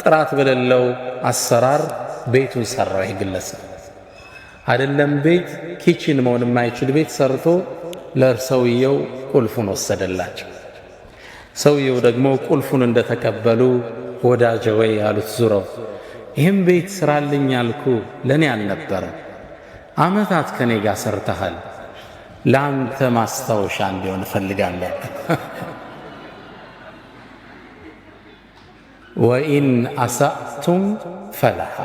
ጥራት በሌለው አሰራር ቤቱን ሰራው። ይህ ግለሰብ አይደለም ቤት ኪችን መሆን የማይችል ቤት ሰርቶ ለሰውየው ቁልፉን ወሰደላቸው። ሰውየው ደግሞ ቁልፉን እንደተቀበሉ ወዳጀ ወይ ያሉት ዙረው፣ ይህም ቤት ስራልኝ ያልኩ ለእኔ አልነበረም፣ ዓመታት ከኔ ጋር ሰርተሃል፣ ለአንተ ማስታወሻ እንዲሆን እፈልጋለሁ። ወኢን አሳእቱም ፈለሃ፣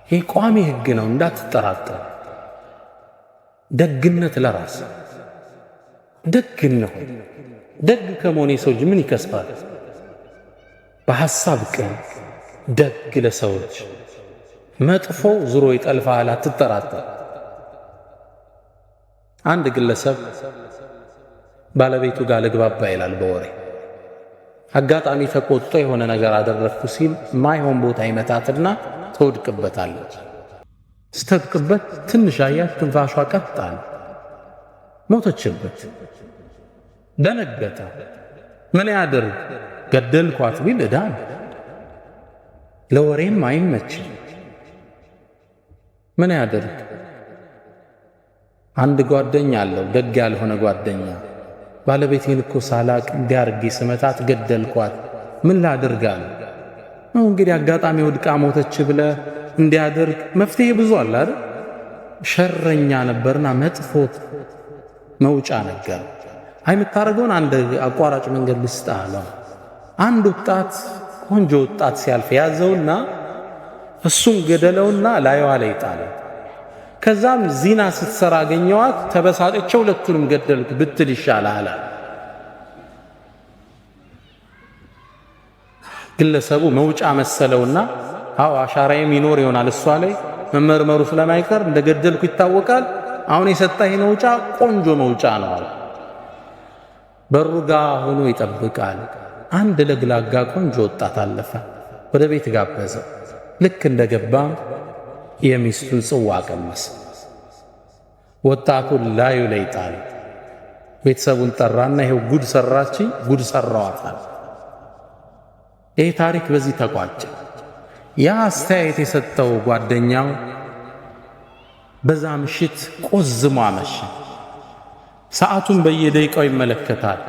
ይህ ቋሚ ሕግ ነው እንዳትጠራጠር። ደግነት ለራስ ደግ ነው። ደግ ከመሆን የሰው ልጅ ምን ይከስባል? በሐሳብ ቅን ደግ ለሰዎች፣ መጥፎ ዙሮ ይጠልፋል፣ አትጠራጠር። አንድ ግለሰብ ባለቤቱ ጋር ልግባባ ይላል በወሬ አጋጣሚ ተቆጥቶ የሆነ ነገር አደረግኩ ሲል ማይሆን ቦታ ይመታትና ትወድቅበታለች። ስትወድቅበት ትንሽ አያት፣ ትንፋሿ ቀጣል፣ ሞተችበት። ደነገጠ። ምን ያድርግ? ገደልኳት ቢል እዳን ለወሬም አይመችም። ምን ያድርግ? አንድ ጓደኛ አለው፣ ደግ ያልሆነ ጓደኛ። ባለቤቴን እኮ ሳላቅ እንዲያርጊ ስመታት ገደልኳት፣ ምን ላድርጋል? ነው እንግዲህ አጋጣሚ ወድቃ ሞተች ብለ እንዲያደርግ መፍትሄ ብዙ አለ አይደል? ሸረኛ ነበርና መጥፎት መውጫ ነገር የምታደርገውን አንድ አቋራጭ መንገድ ልስጥህ አለው። አንድ ወጣት ቆንጆ ወጣት ሲያልፍ ያዘውና እሱን ገደለውና ላይዋ ላይ ጣለ። ከዛም ዚና ስትሰራ አገኘዋት፣ ተበሳጨች፣ ሁለቱንም ገደልኩ ብትል ይሻላል። ግለሰቡ መውጫ መሰለውና አዎ አሻራዬም ይኖር ይሆናል እሷ ላይ መመርመሩ ስለማይቀር እንደገደልኩ ይታወቃል። አሁን የሰጠኝ መውጫ ቆንጆ መውጫ ነው አለ። በሩጋ ሆኖ ይጠብቃል። አንድ ለግላጋ ቆንጆ ወጣት አለፈ። ወደ ቤት ጋበዘው። ልክ እንደገባም የሚስቱን ጽዋ ቀመሰ። ወጣቱን ላዩ ላይ ጣለ። ቤተሰቡን ጠራና ይሄው ጉድ ሰራችኝ፣ ጉድ ሰራዋታል። ይህ ታሪክ በዚህ ተቋጨ። ያ አስተያየት የሰጠው ጓደኛው በዛ ምሽት ቆዝሞ አመሸ። ሰዓቱን በየደቂቃው ይመለከታል።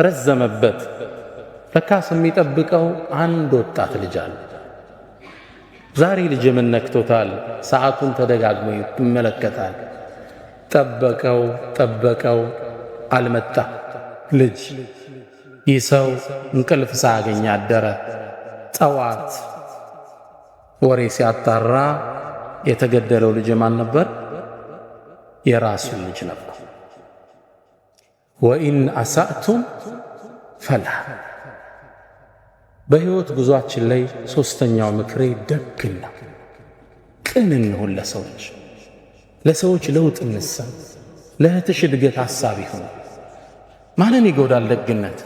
ረዘመበት። ለካስ የሚጠብቀው አንድ ወጣት ልጅ አለ። ዛሬ ልጅ ምን ነክቶታል? ሰዓቱን ተደጋግሞ ይመለከታል። ጠበቀው፣ አልመጣ። ልጅ ይህ ሰው እንቅልፍ ሳያገኝ አደረ። ጠዋት ወሬ ሲያጣራ የተገደለው ልጅ ማን ነበር? የራሱ ልጅ ነበር። ወኢን አሳእቱም ፈላ። በሕይወት ጉዟችን ላይ ሦስተኛው ምክሬ ደግና ቅን እንሁን። ለሰዎች ለውጥ እንሰም። ለእህትሽ እድገት ሐሳብ ይሁን። ማንን ይጎዳል ደግነት?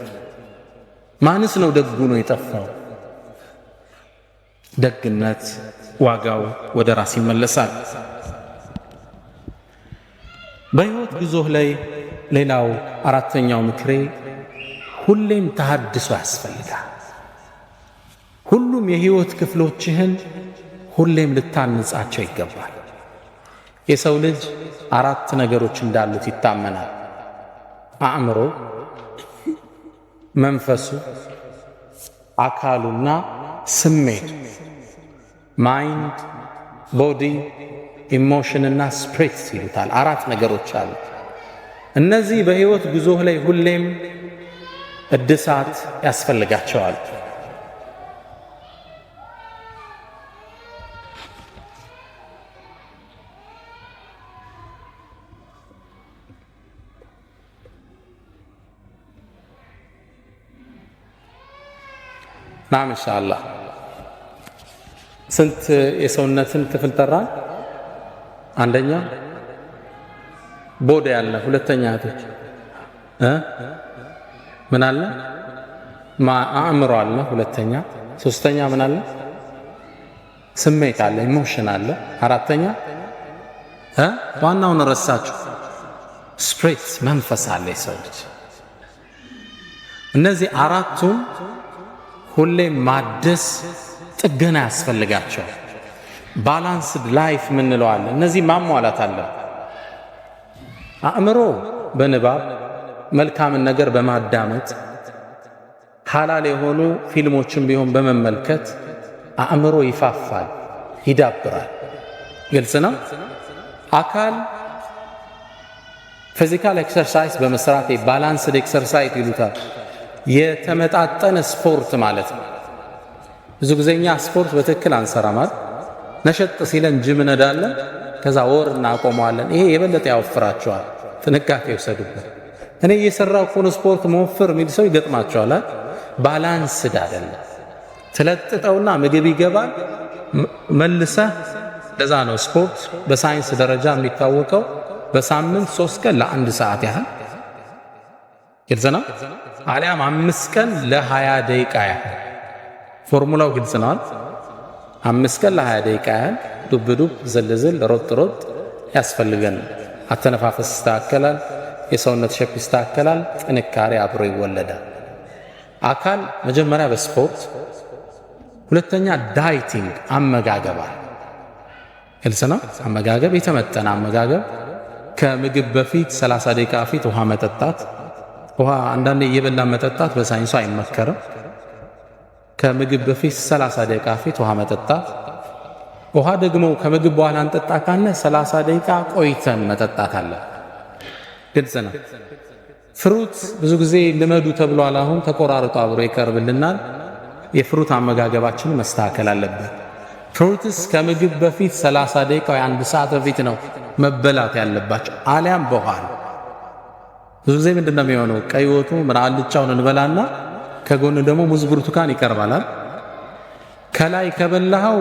ማንስ ነው ደጉ ነው የጠፋው? ደግነት ዋጋው ወደ ራስ ይመለሳል። በሕይወት ጉዞህ ላይ ሌላው አራተኛው ምክሬ ሁሌም ተሐድሶ ያስፈልጋል። ሁሉም የሕይወት ክፍሎችህን ሁሌም ልታንጻቸው ይገባል። የሰው ልጅ አራት ነገሮች እንዳሉት ይታመናል። አእምሮ፣ መንፈሱ፣ አካሉና ስሜቱ። ማይንድ፣ ቦዲ፣ ኢሞሽን እና ስፕሪት ይሉታል። አራት ነገሮች አሉ። እነዚህ በሕይወት ጉዞህ ላይ ሁሌም እድሳት ያስፈልጋቸዋል። ናም ኢንሻአላህ ስንት የሰውነትን ክፍል ጠራን? አንደኛ ቦዲ አለ። ሁለተኛ እህቶች ምን አለ? አእምሮ አለ። ሁለተኛ። ሶስተኛ ምን አለ? ስሜት አለ፣ ኢሞሽን አለ። አራተኛ ዋናውን ረሳችሁ፣ ስፕሪት መንፈስ አለ የሰው ልጅ። እነዚህ አራቱም ሁሌም ማደስ ጥገና ያስፈልጋቸው። ባላንስድ ላይፍ ምንለው አለ። እነዚህ ማሟላት አለ። አእምሮ በንባብ መልካምን ነገር በማዳመጥ ሐላል የሆኑ ፊልሞችን ቢሆን በመመልከት አእምሮ ይፋፋል፣ ይዳብራል። ግልጽ ነው። አካል ፊዚካል ኤክሰርሳይዝ በመስራት ባላንስድ ኤክሰርሳይዝ ይሉታል። የተመጣጠነ ስፖርት ማለት ነው። ብዙ ጊዜኛ ስፖርት በትክክል አንሰራማል። ነሸጥ ሲለን ጅም ነዳለን፣ ከዛ ወር እናቆመዋለን። ይሄ የበለጠ ያወፍራቸዋል። ጥንቃቄ ይውሰዱበት። እኔ እየሰራው እኮ ነው ስፖርት መወፈር የሚል ሰው ይገጥማቸዋል። ባላንስድ አይደለም። ትለጥጠውና ምግብ ይገባል መልሰህ። ለዛ ነው ስፖርት በሳይንስ ደረጃ የሚታወቀው በሳምንት 3 ቀን ለ1 ሰዓት ያህል ግልጽ ነው። አሊያም 5 ቀን ለ20 ደቂቃ ያህል። ፎርሙላው ግልጽ ነው። 5 ቀን ለ20 ደቂቃ ያህል ዱብ ዱብ ዝልዝል ሮጥ ሮጥ ያስፈልገን። አተነፋፈስ ይስተካከላል፣ የሰውነት ሸፕ ይስተካከላል፣ ጥንካሬ አብሮ ይወለዳል። አካል መጀመሪያ በስፖርት፣ ሁለተኛ ዳይቲንግ አመጋገባ ግልጽ ነው። አመጋገብ የተመጠነ አመጋገብ፣ ከምግብ በፊት 30 ደቂቃ በፊት ውሃ መጠጣት። ውሃ አንዳንዴ እየበላ መጠጣት በሳይንሱ አይመከርም። ከምግብ በፊት 30 ደቂቃ በፊት ውሃ መጠጣት። ውሃ ደግሞ ከምግብ በኋላ እንጠጣ ካለ 30 ደቂቃ ቆይተን መጠጣት አለ። ግልጽ ነው። ፍሩት ብዙ ጊዜ ልመዱ ተብሏል። አሁን ተቆራርጦ አብሮ ይቀርብልናል። የፍሩት አመጋገባችን መስተካከል አለበት። ፍሩትስ ከምግብ በፊት 30 ደቂቃ ወይ 1 ሰዓት በፊት ነው መበላት ያለባቸው፣ አሊያም በኋላ። ብዙ ጊዜ ምንድነው የሚሆነው? ቀይ ወጡ አልጫውን እንበላና ከጎን ደግሞ ሙዝ ብርቱካን ይቀርባል። ከላይ ከበላው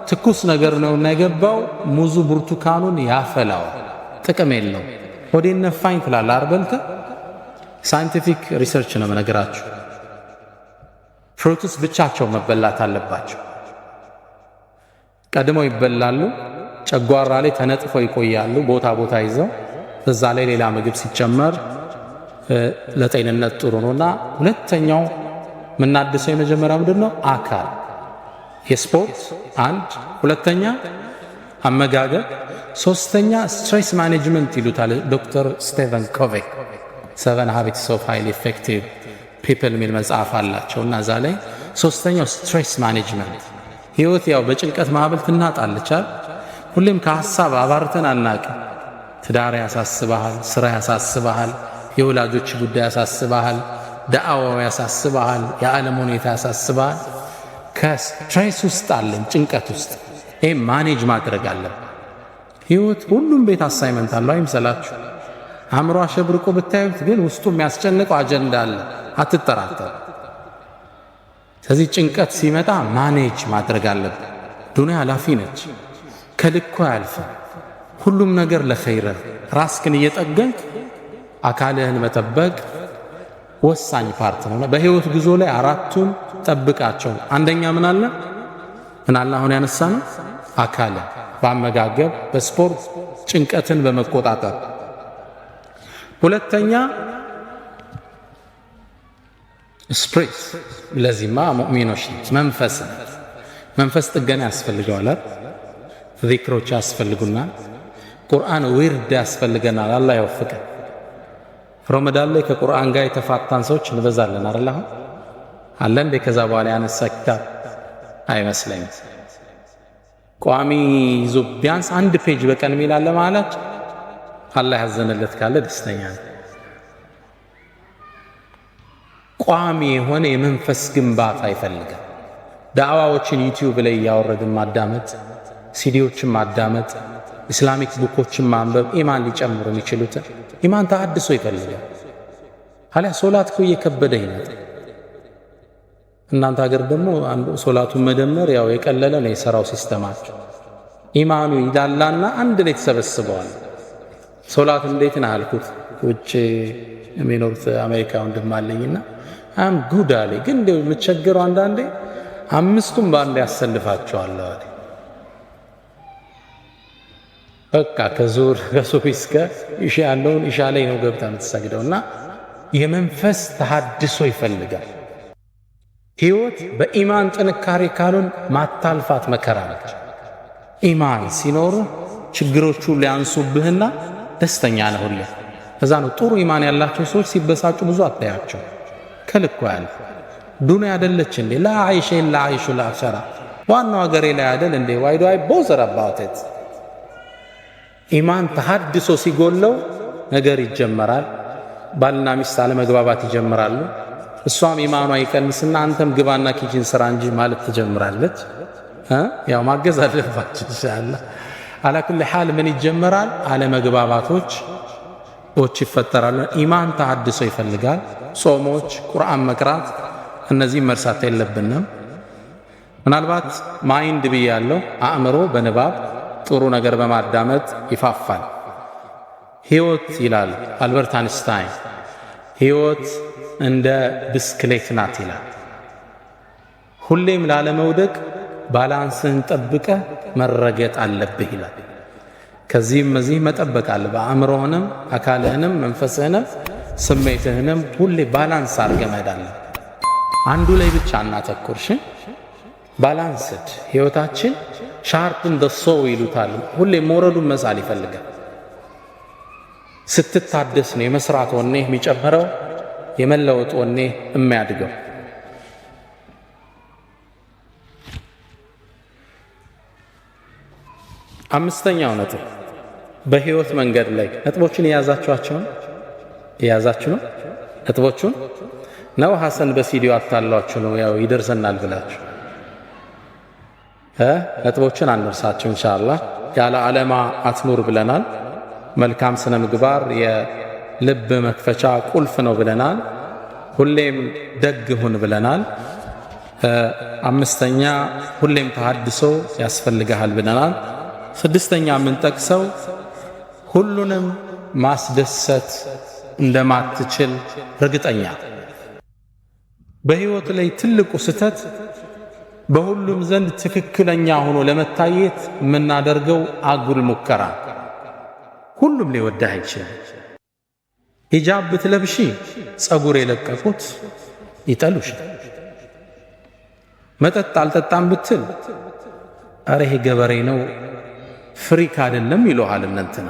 ትኩስ ነገር ነው የገባው፣ ሙዙ ብርቱካኑን ያፈላው፣ ጥቅም የለው። ሆዴን ነፋኝ ትላለህ አርበልተ። ሳይንቲፊክ ሪሰርች ነው ነገራችሁ። ፍሩትስ ብቻቸው መበላት አለባቸው። ቀድመው ይበላሉ፣ ጨጓራ ላይ ተነጥፈው ይቆያሉ፣ ቦታ ቦታ ይዘው። በዛ ላይ ሌላ ምግብ ሲጨመር ለጤንነት ጥሩ ነውና፣ ሁለተኛው ምናድሰው የመጀመሪያው ምንድነው? አካል የስፖርት አንድ፣ ሁለተኛ አመጋገብ፣ ሶስተኛ ስትሬስ ማኔጅመንት ይሉታል ዶክተር ስቴቨን ኮቬይ 7 ሃቢትስ ኦፍ ሃይሊ ኢፌክቲቭ ፒፕል የሚል መጽሐፍ አላቸውና እዛ ላይ ሶስተኛው ስትሬስ ማኔጅመንት። ህይወት ያው በጭንቀት ማዕበል ትናጣለች። ሁሌም ከሐሳብ አባርተን አናቅም። ትዳር ያሳስበሃል፣ ስራ ያሳስበሃል፣ የወላጆች ጉዳይ ያሳስበሃል፣ ዳዕዋው ያሳስበሃል፣ የዓለም ሁኔታ ያሳስበሃል። ከስትሬስ ውስጥ አለን፣ ጭንቀት ውስጥ። ይሄ ማኔጅ ማድረግ አለብን። ህይወት ሁሉም ቤት አሳይመንት አለው አይምሰላችሁ። አእምሮ አሸብርቆ ብታዩት ግን ውስጡ የሚያስጨንቀው አጀንዳ አለ፣ አትጠራጠሩ። ስለዚህ ጭንቀት ሲመጣ ማኔጅ ማድረግ አለብን። ዱንያ ኃላፊ ነች፣ ከልኮ ያልፈ ሁሉም ነገር ለኸይር። ራስክን እየጠገንክ አካልህን መጠበቅ ወሳኝ ፓርት ነው። በህይወት ጉዞ ላይ አራቱን ጠብቃቸው። አንደኛ ምን አለ? አሁን ያነሳነው አካል በአመጋገብ በስፖርት ጭንቀትን በመቆጣጠር። ሁለተኛ ስፕሪት። ለዚህማ ሙእሚኖች መንፈስ ጥገና ያስፈልገዋል። ዚክሮች ያስፈልጉናል። ቁርአን ዊርድ ያስፈልገናል። አላህ ያወፍቀን። ረመዳን ላይ ከቁርአን ጋር የተፋታን ሰዎች እንበዛለን አይደል? አሁን አለ እንዴ? ከዛ በኋላ ያነሳ ኪታብ አይመስለኝም። ቋሚ ይዞ ቢያንስ 1 ፔጅ በቀን ሚላለ ማለት አላህ ያዘነለት ካለ ደስተኛ ነው። ቋሚ የሆነ የመንፈስ ግንባታ ይፈልጋል። ዳዕዋዎችን ዩቲዩብ ላይ ያወረድን ማዳመጥ፣ ሲዲዎችን ማዳመጥ፣ ኢስላሚክ ቡኮችን ማንበብ ኢማን ሊጨምሩ የሚችሉትን ኢማን ተሐድሶ ይፈልጋል። አሊያ ሶላት እኮ እየከበደ ይመጣ። እናንተ ሀገር ደግሞ ሶላቱን መደመር ያው የቀለለ ነው የሰራው ሲስተማቸው። ኢማኑ ይዳላና አንድ ላይ ተሰበስበዋል። ሶላት እንዴት ነው አልኩት። ውጭ የሚኖሩት አሜሪካ ወንድም አለኝና አም ጉድ አለኝ። ግን እንደው የምቸገረው አንዳንዴ 5ቱም በአንድ ያሰልፋቸዋል አለ። በቃ ከዙር ከሱፊ እስከ ኢሻ ያለውን ኢሻ ላይ ነው ገብታ የምትሰግደውና የመንፈስ ተሐድሶ ይፈልጋል። ህይወት በኢማን ጥንካሬ ካሉን ማታልፋት መከራ ነች። ኢማን ሲኖር ችግሮቹ ሊያንሱብህና ደስተኛ ነህ ሁሌ። ከዛ ነው ጥሩ ኢማን ያላቸው ሰዎች ሲበሳጩ ብዙ አታያቸው። ከልኩ ያለ ዱንያ አይደለች እንዴ? ላ አይሽ ኢላ አይሹ ልአኺራ። ዋናው ሀገሬ ላይ አይደል እንዴ? ዋይ ዱ አይ ቦዘር አባውት ኢት። ኢማን ተሐድሶ ሲጎለው ነገር ይጀመራል። ባልና ሚስት አለመግባባት ይጀምራሉ። እሷም ኢማኗ ይቀንስና አንተም ግባና ኪችን ስራ እንጂ ማለት ትጀምራለች። ያው ማገዝ አለባችሁ ኢንሻአላህ። አላ ኩል ሐል ምን ይጀመራል? አለመግባባቶች ይፈጠራሉ። ኢማን ተሐድሶ ይፈልጋል። ጾሞች፣ ቁርአን መቅራት፣ እነዚህ መርሳት የለብንም። ምናልባት ማይንድ ብያለሁ፣ አእምሮ በንባብ ጥሩ ነገር በማዳመጥ ይፋፋል። ህይወት ይላል አልበርት አንስታይን፣ ህይወት እንደ ብስክሌት ናት ይላል። ሁሌም ላለመውደቅ ባላንስህን ጠብቀ መረገጥ አለብህ ይላል። ከዚህም እዚህ መጠበቅ አለ። በአእምሮህንም አካልህንም መንፈስህንም ስሜትህንም ሁሌ ባላንስ አድርገህ መሄድ አለ። አንዱ ላይ ብቻ እናተኩርሽ። ባላንስድ ህይወታችን ሻርፕ እንደ ሶው ይሉታል። ሁሌ መውረዱን መሳል ይፈልጋል። ስትታደስ ነው የመስራት ወኔ የሚጨምረው፣ የመለወጥ ወኔ የሚያድገው። አምስተኛው ነጥብ በህይወት መንገድ ላይ ነጥቦችን የያዛችሁ ነው ነጥቦቹን። ነው ሐሰን በሲዲዮ አታሏችሁ ነው ያው ይደርሰናል ብላችሁ ነጥቦችን አንርሳቸው ኢንሻአላህ። ያለ ዓለማ አትኑር ብለናል። መልካም ስነ ምግባር የልብ መክፈቻ ቁልፍ ነው ብለናል። ሁሌም ደግ ሁን ብለናል። አምስተኛ ሁሌም ተሐድሶ ያስፈልግሃል ብለናል። ስድስተኛ የምንጠቅሰው ሁሉንም ማስደሰት እንደማትችል እርግጠኛ። በሕይወት ላይ ትልቁ ስህተት በሁሉም ዘንድ ትክክለኛ ሆኖ ለመታየት የምናደርገው አጉል ሙከራ። ሁሉም ሊወዳህ አይችልም። ሂጃብ ብትለብሺ ጸጉር የለቀቁት ይጠሉሻል። መጠጥ አልጠጣም ብትል አረ ይሄ ገበሬ ነው ፍሪክ አይደለም ይሉሃል እንትና።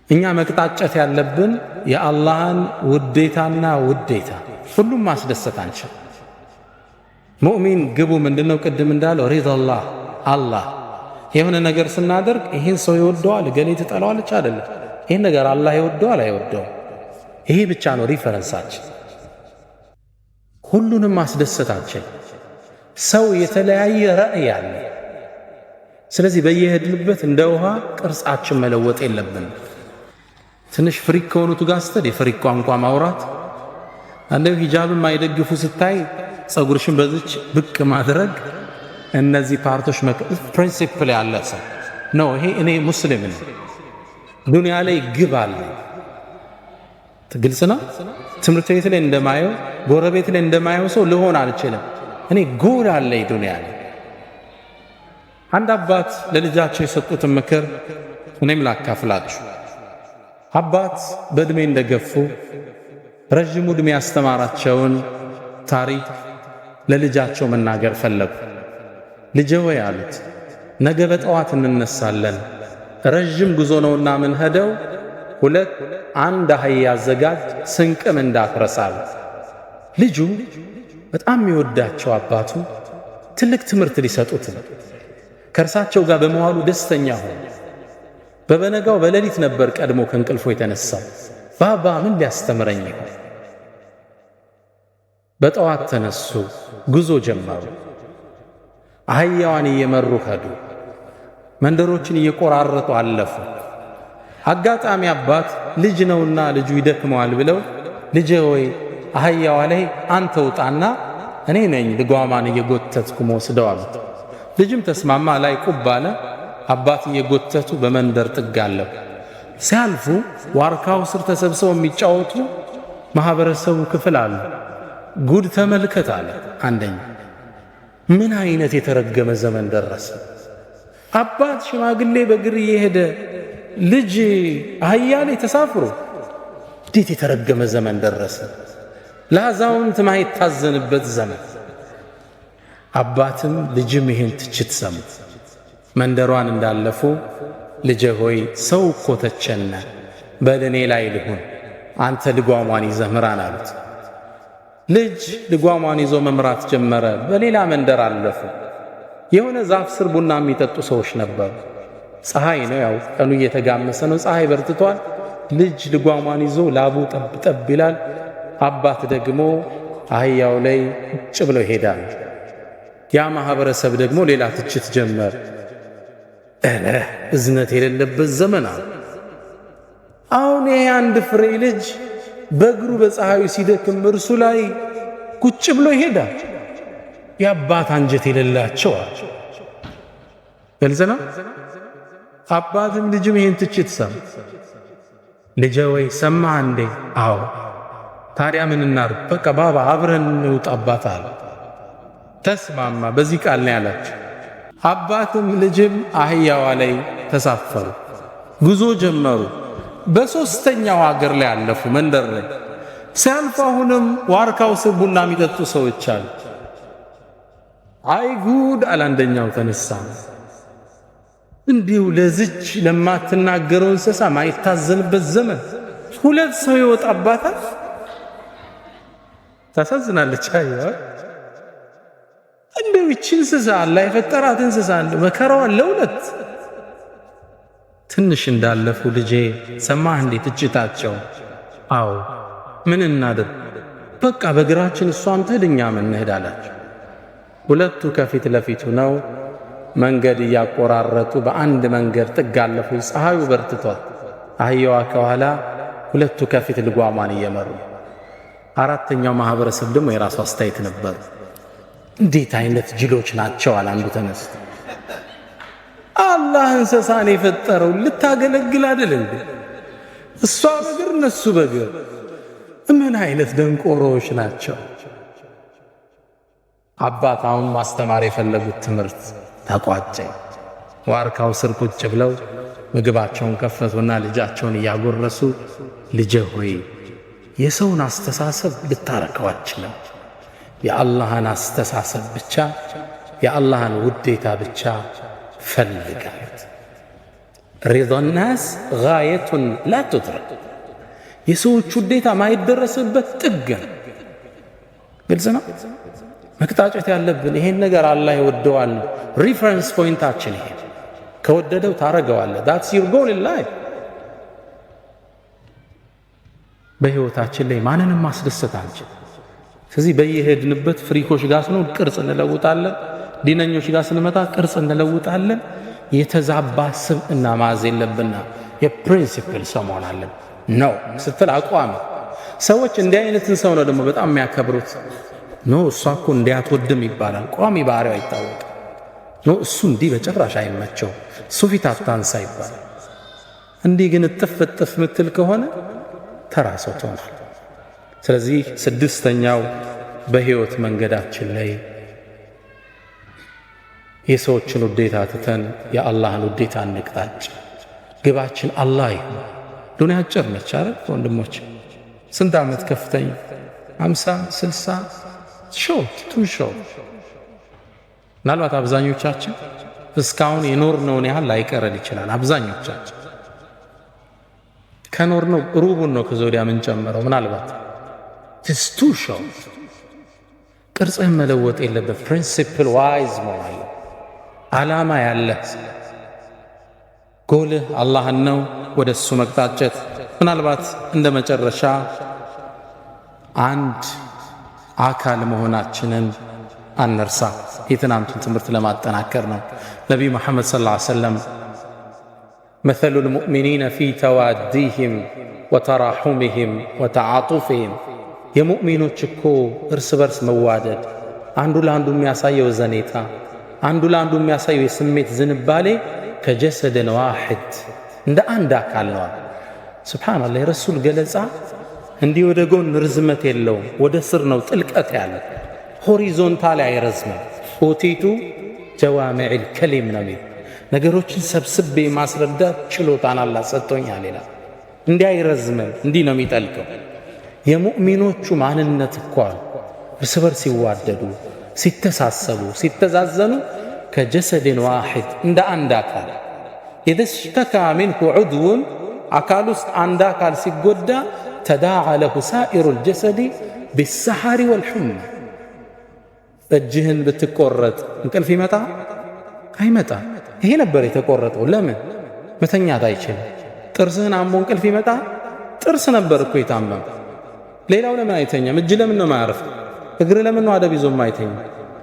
እኛ መቅጣጨት ያለብን የአላህን ውዴታና ውዴታ ሁሉም ማስደሰት አንችል። ሙእሚን ግቡ ምንድነው? ቅድም እንዳለው ሪዳላህ አላህ የሆነ ነገር ስናደርግ ይህን ሰው ይወደዋል እገሌ ትጠላዋለች አይደለም። ይህን ነገር አላህ ይወደዋል አይወደውም። ይሄ ብቻ ነው ሪፈረንሳችን። ሁሉንም ማስደሰታችን። ሰው የተለያየ ራዕይ አለ። ስለዚህ በየሄድንበት እንደ ውሃ ቅርጻችን መለወጥ የለብንም። ትንሽ ፍሪክ ከሆኑት ጋር ስትሄድ የፍሪክ ቋንቋ ማውራት፣ አንደው ሂጃብን ማይደግፉ ስታይ ጸጉርሽን በዚች ብቅ ማድረግ፣ እነዚህ ፓርቶች ፕሪንሲፕል ያለ ሰው ነው። ይሄ እኔ ሙስሊም ነኝ፣ ዱንያ ላይ ግብ አለ። ግልጽ ነው። ትምህርት ቤት ላይ እንደማየው ጎረቤት ላይ እንደማየው ሰው ልሆን አልችልም። እኔ ጎል አለኝ ዱንያ ላይ። አንድ አባት ለልጃቸው የሰጡትን ምክር እኔም ላካፍላችሁ። አባት በእድሜ እንደገፉ ረጅም ዕድሜ ያስተማራቸውን ታሪክ ለልጃቸው መናገር ፈለጉ። ልጄ ሆይ አሉት፣ ነገ በጠዋት እንነሳለን፣ ረጅም ጉዞ ነውና ምን ሄደው አንድ አህያ አዘጋጅ፣ ስንቅም እንዳትረሳል። ልጁ በጣም የሚወዳቸው አባቱ ትልቅ ትምህርት ሊሰጡት ነው። ከእርሳቸው ጋር በመዋሉ ደስተኛ ሆነ። በበነጋው በሌሊት ነበር ቀድሞ ከእንቅልፎ የተነሳው። ባባ ምን ሊያስተምረኝ ይሆን? በጠዋት ተነሱ፣ ጉዞ ጀመሩ። አህያዋን እየመሩ ሄዱ። መንደሮችን እየቆራረጡ አለፉ። አጋጣሚ አባት ልጅ ነውና ልጁ ይደክመዋል ብለው ልጄ ሆይ አህያዋ ላይ አንተ ውጣና እኔ ነኝ ልጓማን እየጎተትኩ መወስደው አሉት። ልጅም ተስማማ። ላይ ቁብ አለ። አባት እየጎተቱ በመንደር ጥግ አለፉ። ሲያልፉ ዋርካው ስር ተሰብስበው የሚጫወቱ ማህበረሰቡ ክፍል አሉ። ጉድ ተመልከት አለ አንደኛ። ምን አይነት የተረገመ ዘመን ደረሰ! አባት ሽማግሌ በእግር እየሄደ ልጅ አህያ ላይ ተሳፍሮ፣ እንዴት የተረገመ ዘመን ደረሰ! ለአዛውንት ማይታዘንበት ዘመን። አባትም ልጅም ይሄን ትችት ሰሙ። መንደሯን እንዳለፉ ልጄ ሆይ ሰው እኮ ተቸነ፣ በእኔ ላይ ልሁን፣ አንተ ልጓሟን ይዘህ ምራን አሉት። ልጅ ልጓሟን ይዞ መምራት ጀመረ። በሌላ መንደር አለፉ። የሆነ ዛፍ ስር ቡና የሚጠጡ ሰዎች ነበሩ። ፀሐይ ነው፣ ያው ቀኑ እየተጋመሰ ነው፣ ፀሐይ በርትቷል። ልጅ ልጓሟን ይዞ ላቡ ጠብ ጠብ ይላል። አባት ደግሞ አህያው ላይ ቁጭ ብለው ይሄዳል። ያ ማህበረሰብ ደግሞ ሌላ ትችት ጀመር። እዝነት የሌለበት ዘመን አለ። አሁን ይሄ አንድ ፍሬ ልጅ በእግሩ በፀሐዩ ሲደክም እርሱ ላይ ቁጭ ብሎ ይሄዳል። የአባት አንጀት የሌላቸው አለ። ግልጽ ነው። አባትም ልጅም ይሄን ትችት ሰማ። ልጄ ወይ ሰማህ እንዴ? አዎ። ታዲያ ምን እናድርግ? በቃ ባባ አብረን እንውጣ አባት አለ። ተስማማ። በዚህ ቃል ነው ያላቸው። አባትም ልጅም አህያዋ ላይ ተሳፈሩ፣ ጉዞ ጀመሩ። በሶስተኛው ሀገር ላይ አለፉ። መንደር ላይ ሲያልፉ አሁንም ዋርካው ስር ቡና የሚጠጡ ሰዎች አሉ። አይ ጉድ አለ አንደኛው ተነሳ። እንዲሁ ለዝች ለማትናገረው እንስሳ ማይታዘንበት ዘመን ሁለት ሰው ይወጣባታል። ታሳዝናለች። አይዋ እንዲሁ ይህች እንስሳ አላህ የፈጠራት እንስሳ መከራዋን ለሁለት። ትንሽ እንዳለፉ ልጄ ሰማህ እንዴ ትችታቸው? አዎ ምን እናድር? በቃ በእግራችን እሷም ትሄድ እኛም እንሄድ አላቸው። ሁለቱ ከፊት ለፊቱ ነው መንገድ እያቆራረጡ በአንድ መንገድ ጥግ አለፉ። ፀሐዩ በርትቷል። አህያዋ ከኋላ፣ ሁለቱ ከፊት ልጓሟን እየመሩ። አራተኛው ማህበረሰብ ደግሞ የራሱ አስተያየት ነበር። እንዴት አይነት ጅሎች ናቸው አለ አንዱ ተነስቶ። አላህ እንስሳን የፈጠረው ልታገለግል አይደል እንዴ? እሷ በእግር እነሱ በእግር። ምን አይነት ደንቆሮዎች ናቸው? አባት አሁን ማስተማር የፈለጉት ትምህርት ተቋጨ። ዋርካው ስር ቁጭ ብለው ምግባቸውን ከፈቱና ልጃቸውን እያጎረሱ ልጄ ሆይ የሰውን አስተሳሰብ ልታረከው አትችልም። የአላህን አስተሳሰብ ብቻ የአላህን ውዴታ ብቻ ፈልጋት። ሪዳ ናስ ጋየቱን ላ ቱድረክ። የሰዎች ውዴታ ማይደረስበት ጥግ ነው። ግልጽ ነው። መቅጣጨት ያለብን ይሄን ነገር አላህ ይወደዋል። ሪፈረንስ ፖይንታችን ይሄ ከወደደው ታረገዋለህ። that's your goal in life። በህይወታችን ላይ ማንንም ማስደሰት አንችል። ስለዚህ በየሄድንበት ፍሪኮች ጋር ስንሆን ቅርጽ እንለውጣለን፣ ዲነኞች ጋር ስንመጣ ቅርጽ እንለውጣለን። የተዛባ ስብዕና ማዝ የለብና የፕሪንሲፕል ሰው መሆን አለን ነው ስትል አቋም። ሰዎች እንዲህ አይነትን ሰው ነው ደግሞ በጣም የሚያከብሩት። ኖ እሷ እኮ እንዲያትወድም ይባላል። ቋሚ ባህሪው አይታወቅም። ኖ እሱ እንዲህ በጭራሽ አይመቸው፣ እሱ ፊት አታንሳ ይባላል። እንዲህ ግን እጥፍ ምትል ከሆነ ተራ ሰው ትሆናል። ስለዚህ ስድስተኛው በህይወት መንገዳችን ላይ የሰዎችን ውዴታ ትተን የአላህን ውዴታ እንቅጣጭ። ግባችን አላህ ይሁን። ዱንያ አጭር ነች አይደል ወንድሞች? ስንት ዓመት ከፍተኛ 50 60 ሾርት። ምናልባት አብዛኞቻችን እስካሁን የኖርነውን ያህል ላይቀረን ይችላል። አብዛኞቻችን ከኖርነው ሩቡን ነው ከዘወዲያ ምን ጨምረው ምናልባት ትስቱ ሾርት። ቅርጽህን መለወጥ የለበት። ፕሪንሲፕል ዋይዝ መሆን ዓላማ ያለህ ጎልህ አላህን ነው፣ ወደ እሱ መቅጣጨት። ምናልባት እንደ መጨረሻ አንድ አካል መሆናችንን አንርሳ። የትናንቱን ትምህርት ለማጠናከር ነው። ነቢዩ መሐመድ ሰለላሁ ዐለይሂ ወሰለም መሰሉ ልሙእሚኒነ ፊ ተዋዲህም ወተራሑምህም ወተዓጡፍህም፣ የሙእሚኖች እኮ እርስ በርስ መዋደድ፣ አንዱ ለአንዱ የሚያሳየው ዘኔታ፣ አንዱ ለአንዱ የሚያሳየው የስሜት ዝንባሌ ከጀሰድን ዋሕድ እንደ አንድ አካል ነዋል። ሱብሓነላህ። የረሱል ገለጻ እንዲህ ወደ ጎን ርዝመት የለውም፣ ወደ ስር ነው ጥልቀት ያለ። ሆሪዞንታል አይረዝምም። ኦቲቱ ጀዋሚዕል ከሊም ነው የሚል ነገሮችን ሰብስቤ ማስረዳት ችሎታን አላህ ሰጥቶኛል ይላል። እንዲህ አይረዝምም፣ እንዲህ ነው የሚጠልቀው። የሙእሚኖቹ ማንነት እኮ እርስ በርስ ሲዋደዱ፣ ሲተሳሰቡ፣ ሲተዛዘኑ ከጀሰድን ዋሕድ እንደ አንድ አካል። ኢዘ ሽተካ ሚንሁ ዑድውን አካል ውስጥ አንድ አካል ሲጎዳ ተዳዓ ለሁ ሳኢሩል ጀሰዲ ቢሰሐሪ ወልሑማ። እጅህን ብትቆረጥ እንቅልፍ ይመጣ አይመጣ? ይሄ ነበር የተቆረጠው። ለምን መተኛት አይችልም? ጥርስህን አሞ እንቅልፍ ይመጣ? ጥርስ ነበር እኮ የታመመ። ሌላው ለምን አይተኛም? እጅ ለምን ነው ማያርፍ? እግር ለምን ነው አደብ ይዞም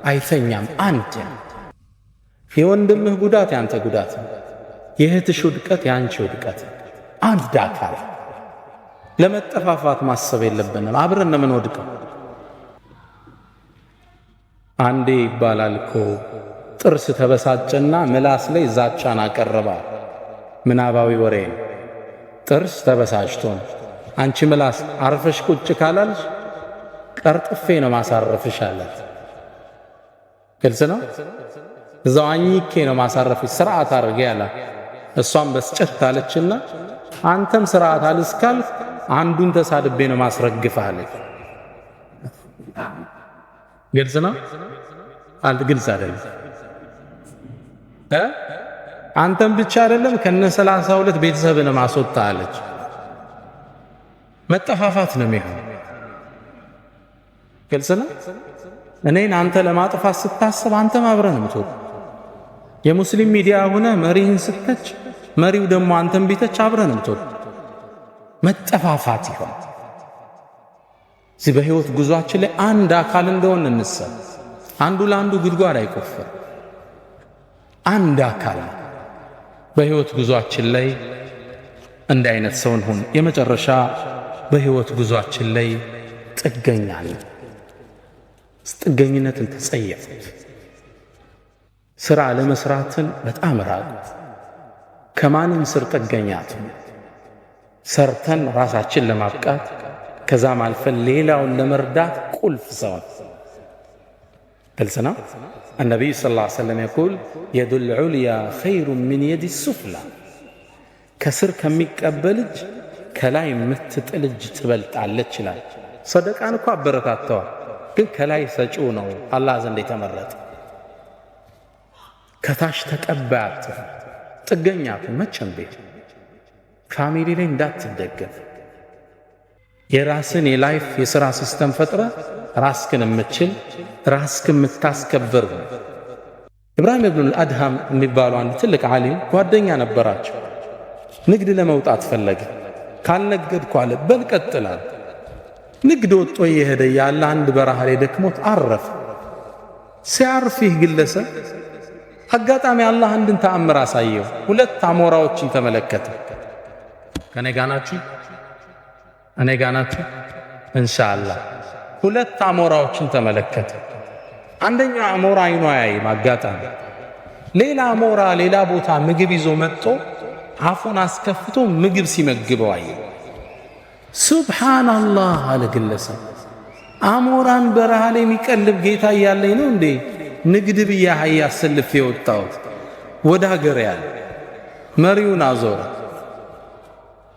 አይተኛም? አንድ የወንድምህ ጉዳት ያንተ ጉዳት፣ የእህትሽ ውድቀት ያንቺ ውድቀት። አንድ አካል። ለመጠፋፋት ማሰብ የለብንም። አብረን ነው የምንወድቀው። አንዴ ይባላል እኮ ጥርስ ተበሳጨና ምላስ ላይ ዛቻን አቀረባ። ምናባዊ ወሬ ነው። ጥርስ ተበሳጭቶን አንቺ ምላስ አርፈሽ ቁጭ ካላልሽ ቀርጥፌ ነው ማሳረፍሽ አላት። ግልጽ ነው። እዛው አኝኬ ነው ማሳረፍሽ፣ ስርዓት አድርጌ አላት። እሷም በስጨት አለችና አንተም ስርዓት አልስካል አንዱን ተሳድቤ ነው ማስረግፍ አለች። ግልጽ ነው። ግልጽ አይደለም። አንተም ብቻ አይደለም ከነ 32 ቤተሰብን ማስወጣ አለች። መጠፋፋት ነው የሚሆነው። ግልጽ ነው። እኔን አንተ ለማጥፋት ስታስብ አንተም አብረህ ነው የምትወጣ። የሙስሊም ሚዲያ ሆነ መሪህን ስተች፣ መሪው ደግሞ አንተም ቢተች አብረህ ነው የምትወጣ። መጠፋፋት ይሆን እዚህ በህይወት ጉዟችን ላይ አንድ አካል እንደሆን እንሰብ። አንዱ ለአንዱ ጉድጓድ አይቆፍር። አንድ አካል በህይወት ጉዟችን ላይ እንደ አይነት ሰው እንሁን። የመጨረሻ በህይወት ጉዟችን ላይ ጥገኛ ነን። ጥገኝነትን ተጸየፉት። ስራ ለመስራትን በጣም ራቁት። ከማንም ስር ጥገኛት ሰርተን ራሳችን ለማብቃት ከዛም አልፈን ሌላውን ለመርዳት ቁልፍ ሰው ግልጽ ነው። النبي صلى الله عليه وسلم يقول يد العليا خير من يد السفلى ከስር ከሚቀበል እጅ ከላይ የምትጥል እጅ ትበልጣለች ይላል። ሰደቃን እኮ አበረታተዋል፣ ግን ከላይ ሰጪው ነው አላህ ዘንድ የተመረጠ። ከታች ተቀባያት ጥገኛቱ መቼም ቤት ፋሚሊ ላይ እንዳትደገፍ። የራስን የላይፍ የሥራ ሲስተም ፈጥረ ራስክን የምትችል ራስክን የምታስከብር። ኢብራሂም ኢብኑል አድሃም የሚባሉ አንድ ትልቅ ዓሊም ጓደኛ ነበራቸው። ንግድ ለመውጣት ፈለገ። ካልነገድኩ አለ በል ቀጥላል። ንግድ ወጥቶ እየሄደ ያለ አንድ በረሃ ላይ ደክሞት አረፈ። ሲያርፍ ይህ ግለሰብ አጋጣሚ አላህ አንድን ተአምር አሳየው። ሁለት አሞራዎችን ተመለከተ። ከኔ ጋር ናችሁ? እኔ ጋር ናችሁ? ኢንሻአላህ። ሁለት አሞራዎችን ተመለከተ። አንደኛው አሞራ አይኑ አያይም። አጋጣሚ ሌላ አሞራ ሌላ ቦታ ምግብ ይዞ መጥቶ አፉን አስከፍቶ ምግብ ሲመግበው አየ። ሱብሃንአላህ አለ ግለሰብ። አሞራን በረሃ ላይ የሚቀልብ ጌታ እያለኝ ነው እንዴ ንግድ ብዬ አህያ አሰልፌ የወጣሁት? ወደ ሀገር ያለ መሪውን አዞረ።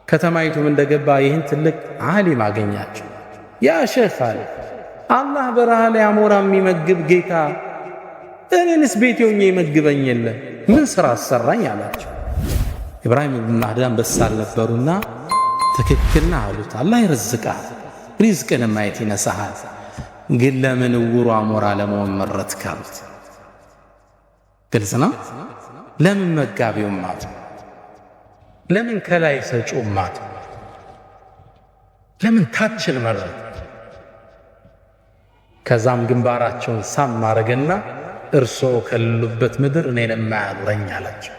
ከተማይቱም እንደገባ ይህን ትልቅ ዓሊም አገኛቸው። ያ ሼኽ አለ አላህ በረሃ ላይ አሞራ የሚመግብ ጌታ እኔንስ ቤቴ ሆኜ ይመግበኝ የለ ምን ሥራ አሰራኝ አላቸው። ኢብራሂም ኢብኑ አድሃም በሳል ነበሩና ትክክልና አሉት። አላህ ይረዝቃል፣ ሪዝቅን ማየት ይነሳሃል፣ ግን ለምን እውሩ አሞራ ለመሆን መረጥክ አሉት። ግልጽ ነው። ለምን መጋቢው ማት? ለምን ከላይ ሰጪው ማት? ለምን ታችን መረጥ? ከዛም ግንባራቸውን ሳም ማረገና እርሶ ከሌሉበት ምድር እኔን የማያኖረኝ አላቸው።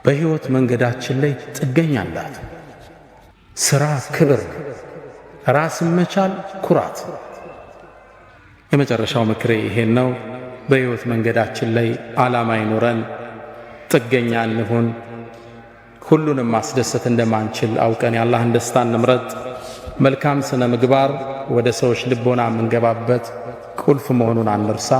በህይወት መንገዳችን ላይ ጥገኛ አላት። ስራ ክብር፣ ራስን መቻል ኩራት። የመጨረሻው ምክሬ ይሄን ነው። በህይወት መንገዳችን ላይ ዓላማ ይኖረን፣ ጥገኛ እንሁን። ሁሉንም ማስደሰት እንደማንችል አውቀን የአላህን ደስታ እንምረጥ። መልካም ስነ ምግባር ወደ ሰዎች ልቦና የምንገባበት ቁልፍ መሆኑን አንርሳ።